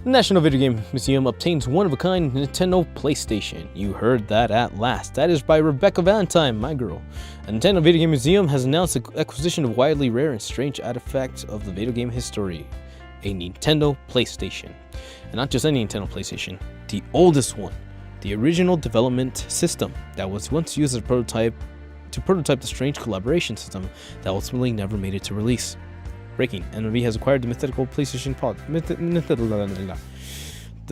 The National Video Game Museum obtains one-of-a-kind Nintendo PlayStation. You heard that at last. That is by Rebecca Valentine, my girl. The Nintendo Video Game Museum has announced the acquisition of widely rare and strange artifacts of the video game history. A Nintendo PlayStation. And not just any Nintendo PlayStation, the oldest one. The original development system that was once used as a prototype to prototype the strange collaboration system that ultimately never made it to release. Breaking, NMV has acquired the mythical PlayStation product, the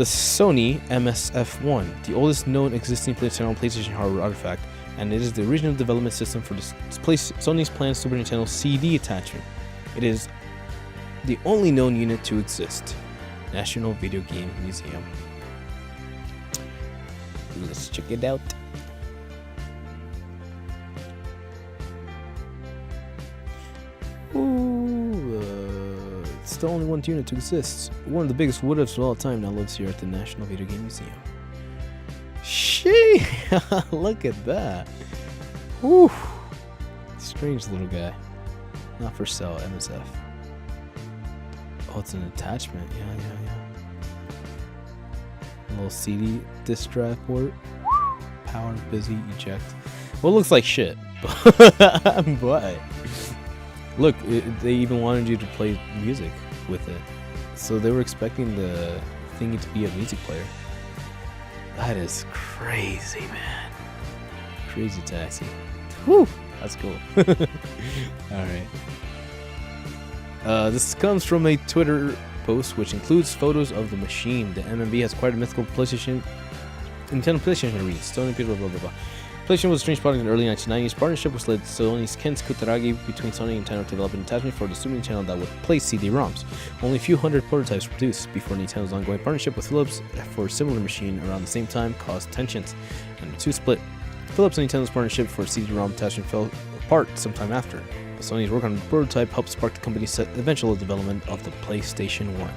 Sony MSF1, the oldest known existing PlayStation hardware artifact, and it is the original development system for Sony's planned Super Nintendo CD attachment. It is the only known unit to exist. National Video Game Museum. Let's check it out. It's the only one unit to exist. One of the biggest what-ifs of all time now lives here at the National Video Game Museum. Shee! Look at that. Whew. Strange little guy. Not for sale, MSF. Oh, it's an attachment. Yeah. A little CD disc drive port. Power, busy, eject. Well, it looks like shit. But look, they even wanted you to play music with it. So they were expecting the thingy to be a music player. That is crazy, man. Crazy taxi. Whew, that's cool. Alright. This comes from a Twitter post which includes photos of the machine. The MMV has acquired a mythical PlayStation, Nintendo PlayStation release. Sony, blah blah blah. PlayStation was a strange product in the early 1990s. Partnership was led Sony's Ken Kutaragi between Sony and Nintendo to develop an attachment for the Super Nintendo that would play CD-ROMs. Only a few hundred prototypes were produced before Nintendo's ongoing partnership with Philips for a similar machine around the same time caused tensions, and the two split. Philips and Nintendo's partnership for CD-ROM attachment fell apart sometime after, but Sony's work on the prototype helped spark the company's eventual development of the PlayStation 1.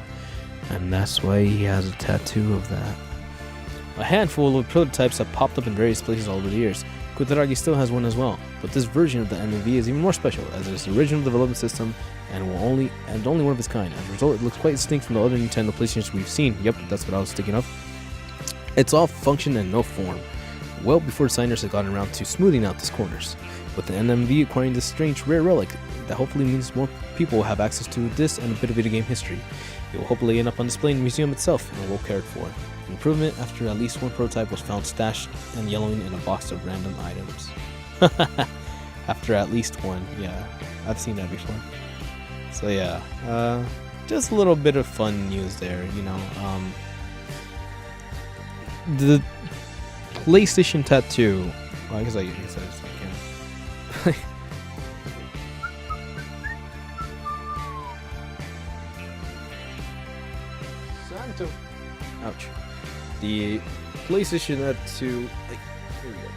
And that's why he has a tattoo of that. A handful of prototypes have popped up in various places all over the years. Kutaragi still has one as well, but this version of the NMV is even more special as it is the original development system and only one of its kind. As a result, it looks quite distinct from the other Nintendo PlayStations we've seen. Yep, that's what I was thinking of. It's all function and no form, well before designers had gotten around to smoothing out these corners. With the NMV acquiring this strange rare relic, that hopefully means more people will have access to this and a bit of video game history. It will hopefully end up on display in the museum itself and well cared for. An improvement after at least one prototype was found stashed and yellowing in a box of random items. After at least one, yeah, I've seen that before. So yeah, just a little bit of fun news there, you know. The PlayStation tattoo. Well, I guess I can say this. I can. Santo. Ouch. The PlayStation tattoo. Like, here we go.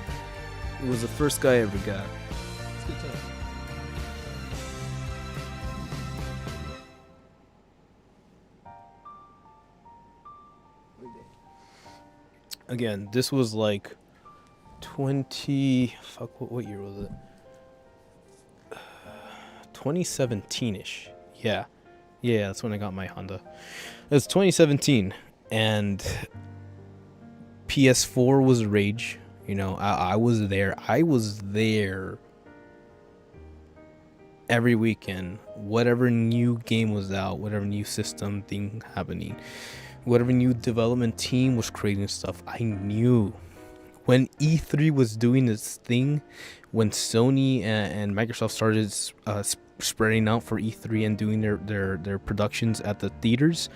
It was the first guy I ever got. It's a good time. Again, this was like what year was it? 2017-ish. Yeah, that's when I got my Honda. It was 2017, and PS4 was rage. You know, I was there. I was there every weekend. Whatever new game was out, whatever new system thing happening, whatever new development team was creating stuff, I knew. When E3 was doing its thing, when Sony and Microsoft started spreading out for E3 and doing their productions at the theaters,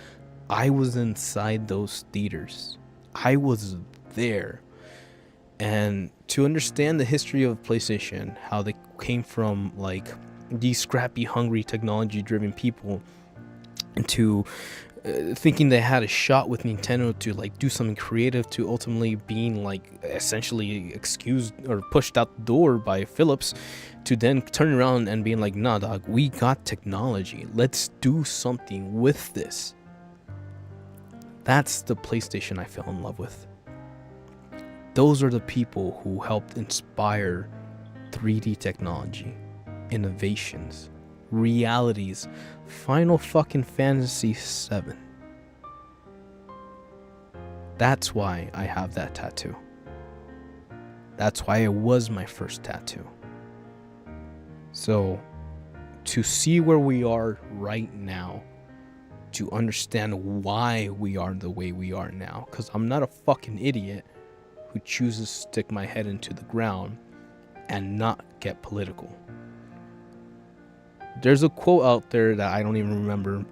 I was inside those theaters. I was there. And to understand the history of PlayStation, how they came from like these scrappy, hungry, technology-driven people into thinking they had a shot with Nintendo to like do something creative, to ultimately being like essentially excused or pushed out the door by Philips, to then turn around and being like, nah dog, we got technology, let's do something with this. That's the PlayStation I fell in love with. Those are the people who helped inspire 3D technology, innovations, realities, Final fucking Fantasy 7. That's why I have that tattoo. That's why it was my first tattoo. So, to see where we are right now, to understand why we are the way we are now, because I'm not a fucking idiot who chooses to stick my head into the ground and not get political. There's a quote out there that I don't even remember,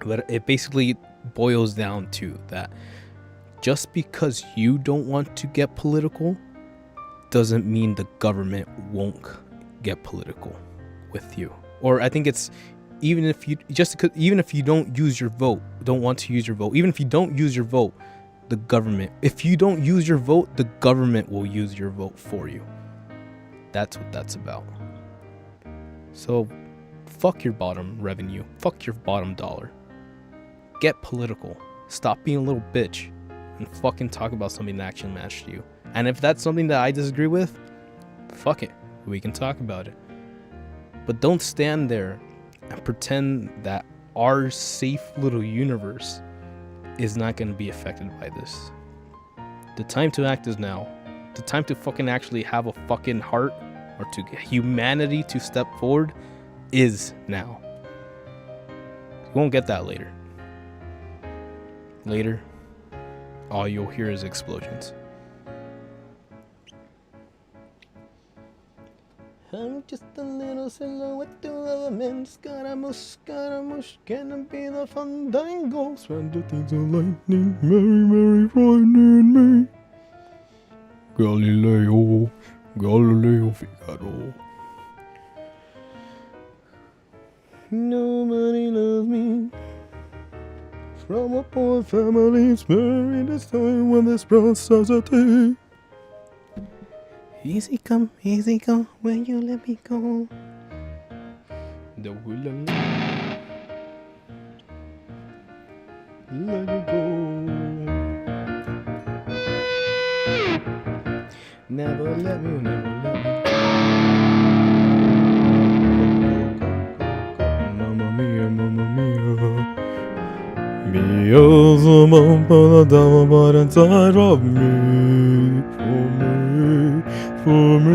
but it basically boils down to that just because you don't want to get political doesn't mean the government won't get political with you. Or I think it's even if you don't use your vote, don't want to use your vote, even if you don't use your vote, if you don't use your vote, the government will use your vote for you. That's what that's about. So fuck your bottom revenue. Fuck your bottom dollar. Get political. Stop being a little bitch and fucking talk about something that actually matters to you. And if that's something that I disagree with, fuck it. We can talk about it. But don't stand there and pretend that our safe little universe is not going to be affected by this. The time to act is now. The time to fucking actually have a fucking heart, or to humanity to step forward, is now. You won't get that later. Later, all you'll hear is explosions. I'm just a little silhouette of a man. Scaramouche, gonna be the fandango. Stranger things are lightning, Mary, frightening me. Galileo Figaro. Nobody loves me. From a poor family, sparing this time when this process I take. Easy come, when you let me go. The will let you go. Never never let me, Mamma mia, mamma mia. Mia's a mama down but inside of me. For me.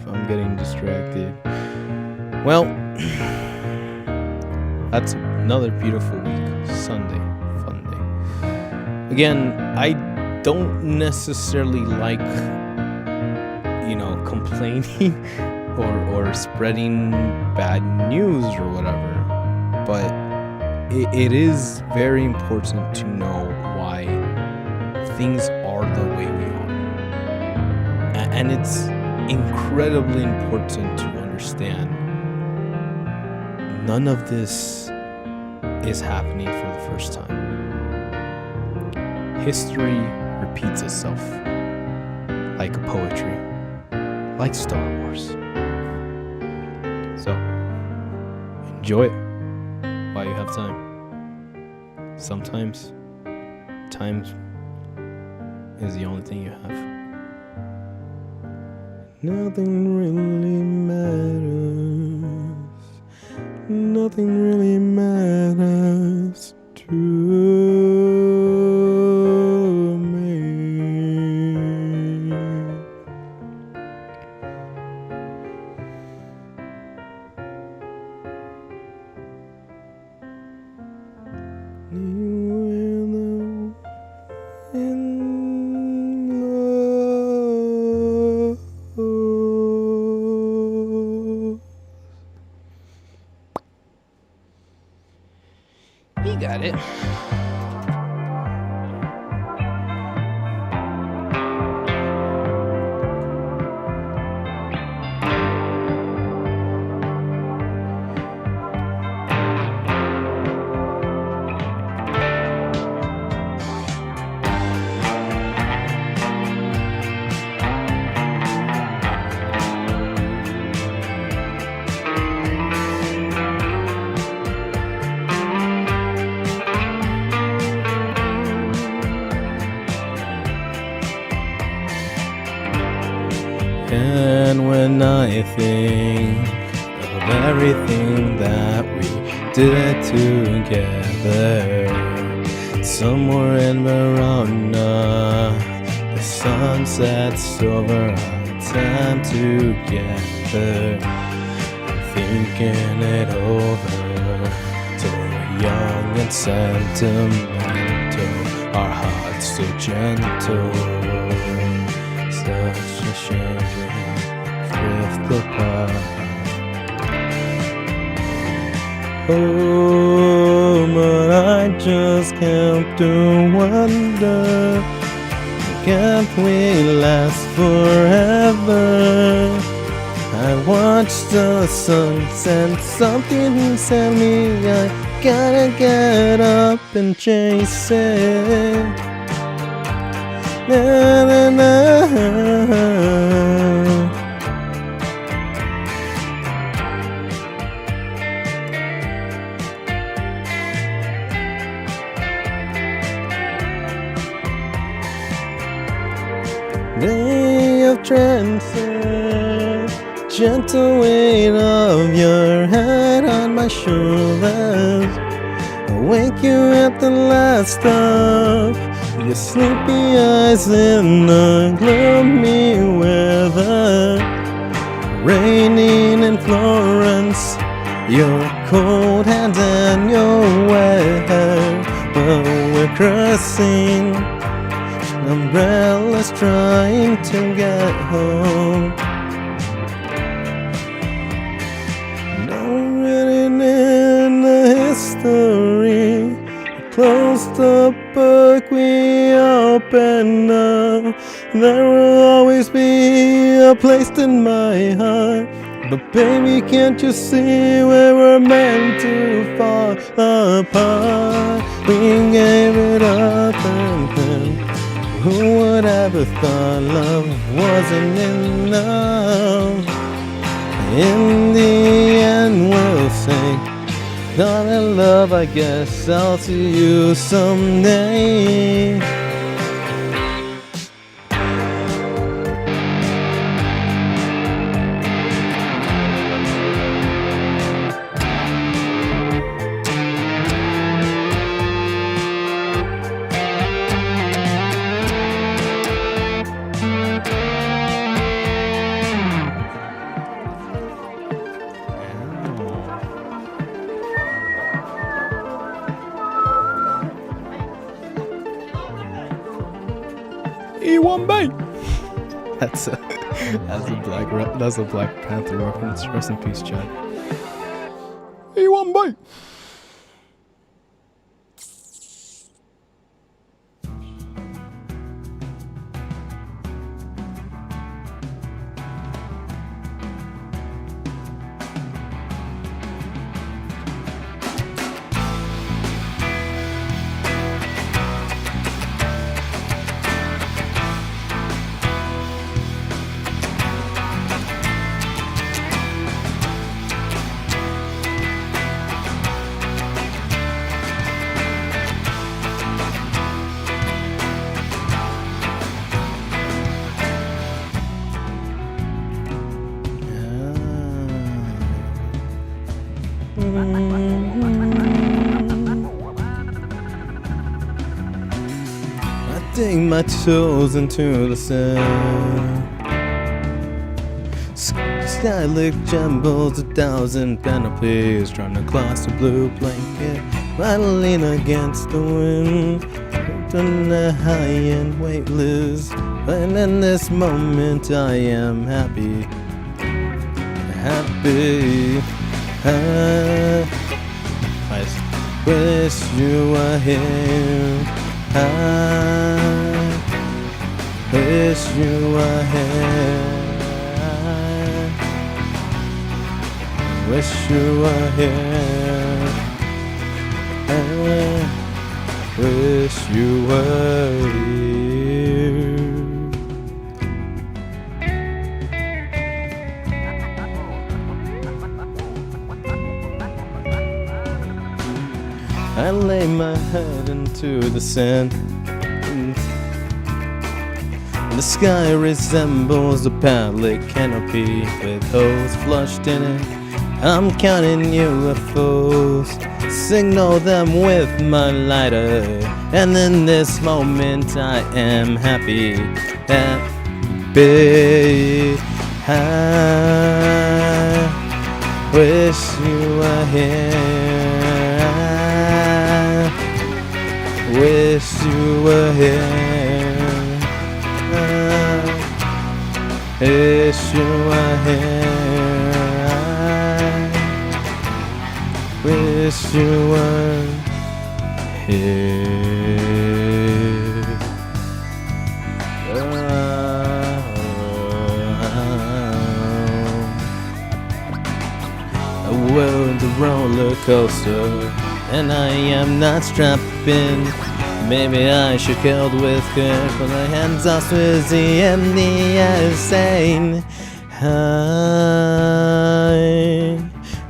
I'm getting distracted. Well, that's another beautiful week. Sunday, fun day. Again, I don't necessarily like, complaining or spreading bad news or whatever, but it is very important to know why things are the way we are. And it's incredibly important to understand none of this is happening for the first time. History repeats itself, like poetry, like Star Wars. So, enjoy it while you have time. Sometimes, time is the only thing you have. Nothing really matters. Nothing really matters to me. You got it. And when I think of everything that we did together, somewhere in Verona, the sun sets over our time together. Thinking it over, till young and sentimental, our hearts so gentle. Such a shame we drift apart. Oh, but I just can't wonder, can't we last forever? I watched the sunset, something sent me, I gotta get up and chase it. Na, na, na. Day of trances, gentle weight of your head on my shoulders. Wake you at the last stop, your sleepy eyes in the gloomy weather. Raining in Florence, your cold hands and your wet hair. Well, we're crossing umbrellas trying to get home. Not written in the history, closed the book we open up. There will always be a place in my heart, but baby, can't you see where we're meant to fall apart? We gave it up and then who would ever thought love wasn't enough. In the end, we'll say, darling love, I guess I'll see you someday. That's a Black Panther reference. Rest in peace, Chad. E1 bite. I dig my toes into the sand. Sky lick jumbles 1,000 canopies, trying to cross the blue blanket. I lean against the wind, on the high end weightless. And in this moment I am happy. I wish you were here. I wish you were here. I wish you were here. I wish you were here. I lay my head into the sand. The sky resembles a palette canopy with holes flushed in it. I'm counting UFOs, signal them with my lighter. And in this moment I am happy, happy. I wish you were here. I wish you were here. Wish you were here. I wish you were here. We're the roller coaster, and I am not strapped in. Maybe I should killed with good, but my hands are swizzy and the insane. I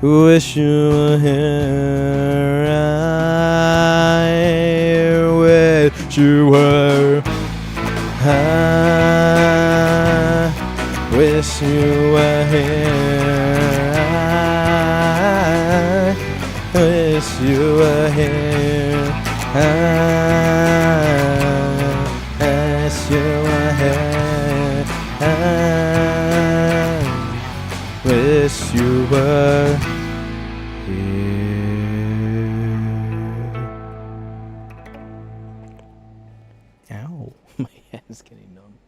wish you were here. I wish you were. I wish you were here. I wish you were here. I wish you were here. I wish you were here. Ow, my hand's getting numb.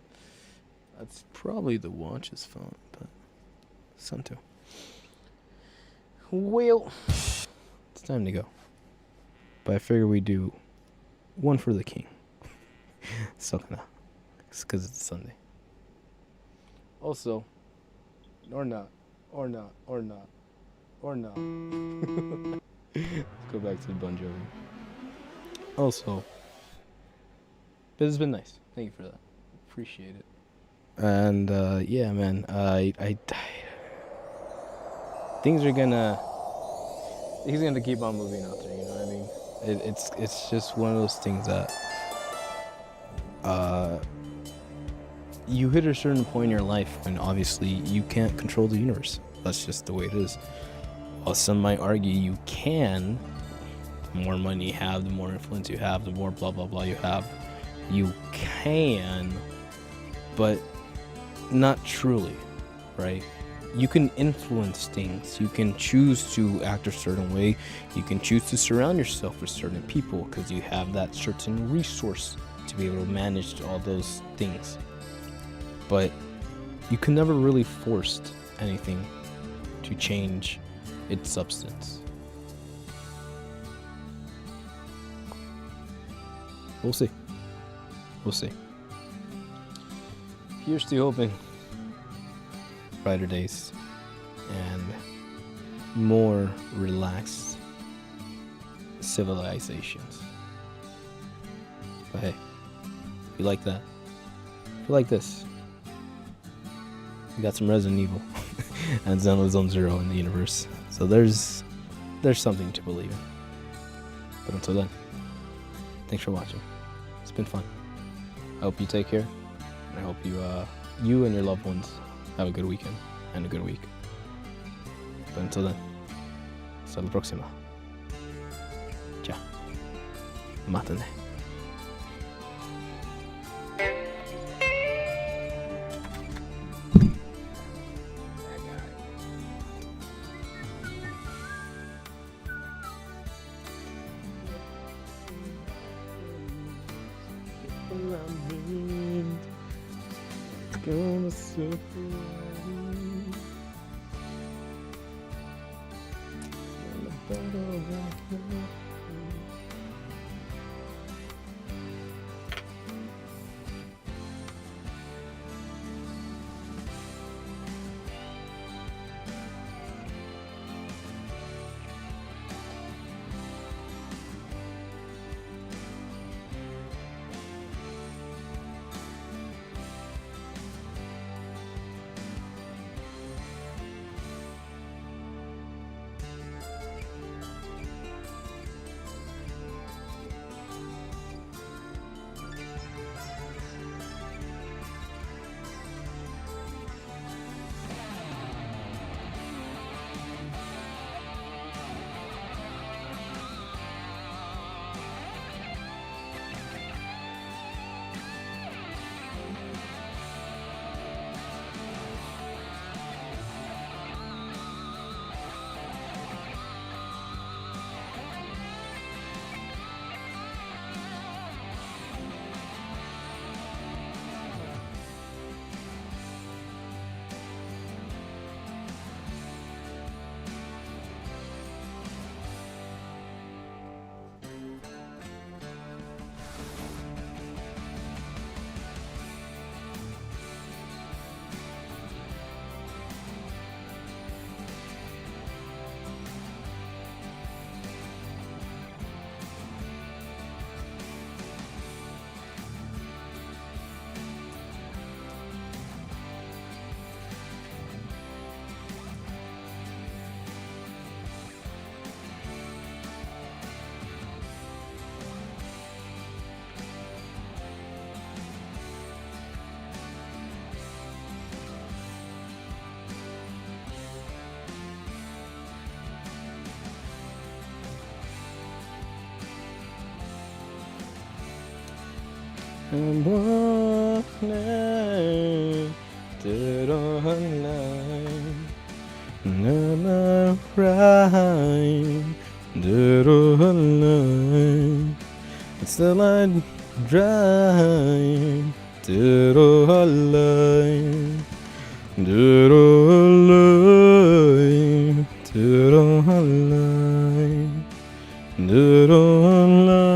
That's probably the watch's phone, but some too. Well, it's time to go. But I figure we do one for the king. So it's because it's Sunday. Also, or not. Let's go back to the Bon Jovi. Also, this has been nice. Thank you for that. Appreciate it. And yeah, man, things are gonna he's gonna keep on moving out there. You know what I mean? It's just one of those things that you hit a certain point in your life when obviously you can't control the universe. That's just the way it is. While some might argue you can, the more money you have, the more influence you have, the more blah blah blah you have, you can, but not truly, right? You can influence things. You can choose to act a certain way. You can choose to surround yourself with certain people because you have that certain resource to be able to manage all those things. But you can never really force anything to change its substance. We'll see. We'll see. Here's to hoping brighter days and more relaxed civilizations. But hey, if you like that, if you like this, we got some Resident Evil and Xenoblade Zone Zero in the universe. So there's something to believe in. But until then, thanks for watching. It's been fun. I hope you take care. And I hope you and your loved ones have a good weekend and a good week. But until then, hasta la próxima. Ciao. Matane. Gonna sit and walking through the line, never right through the line. Still I drive through the line, through the line, through the line, through the line.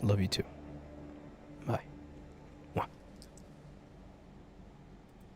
Love you too.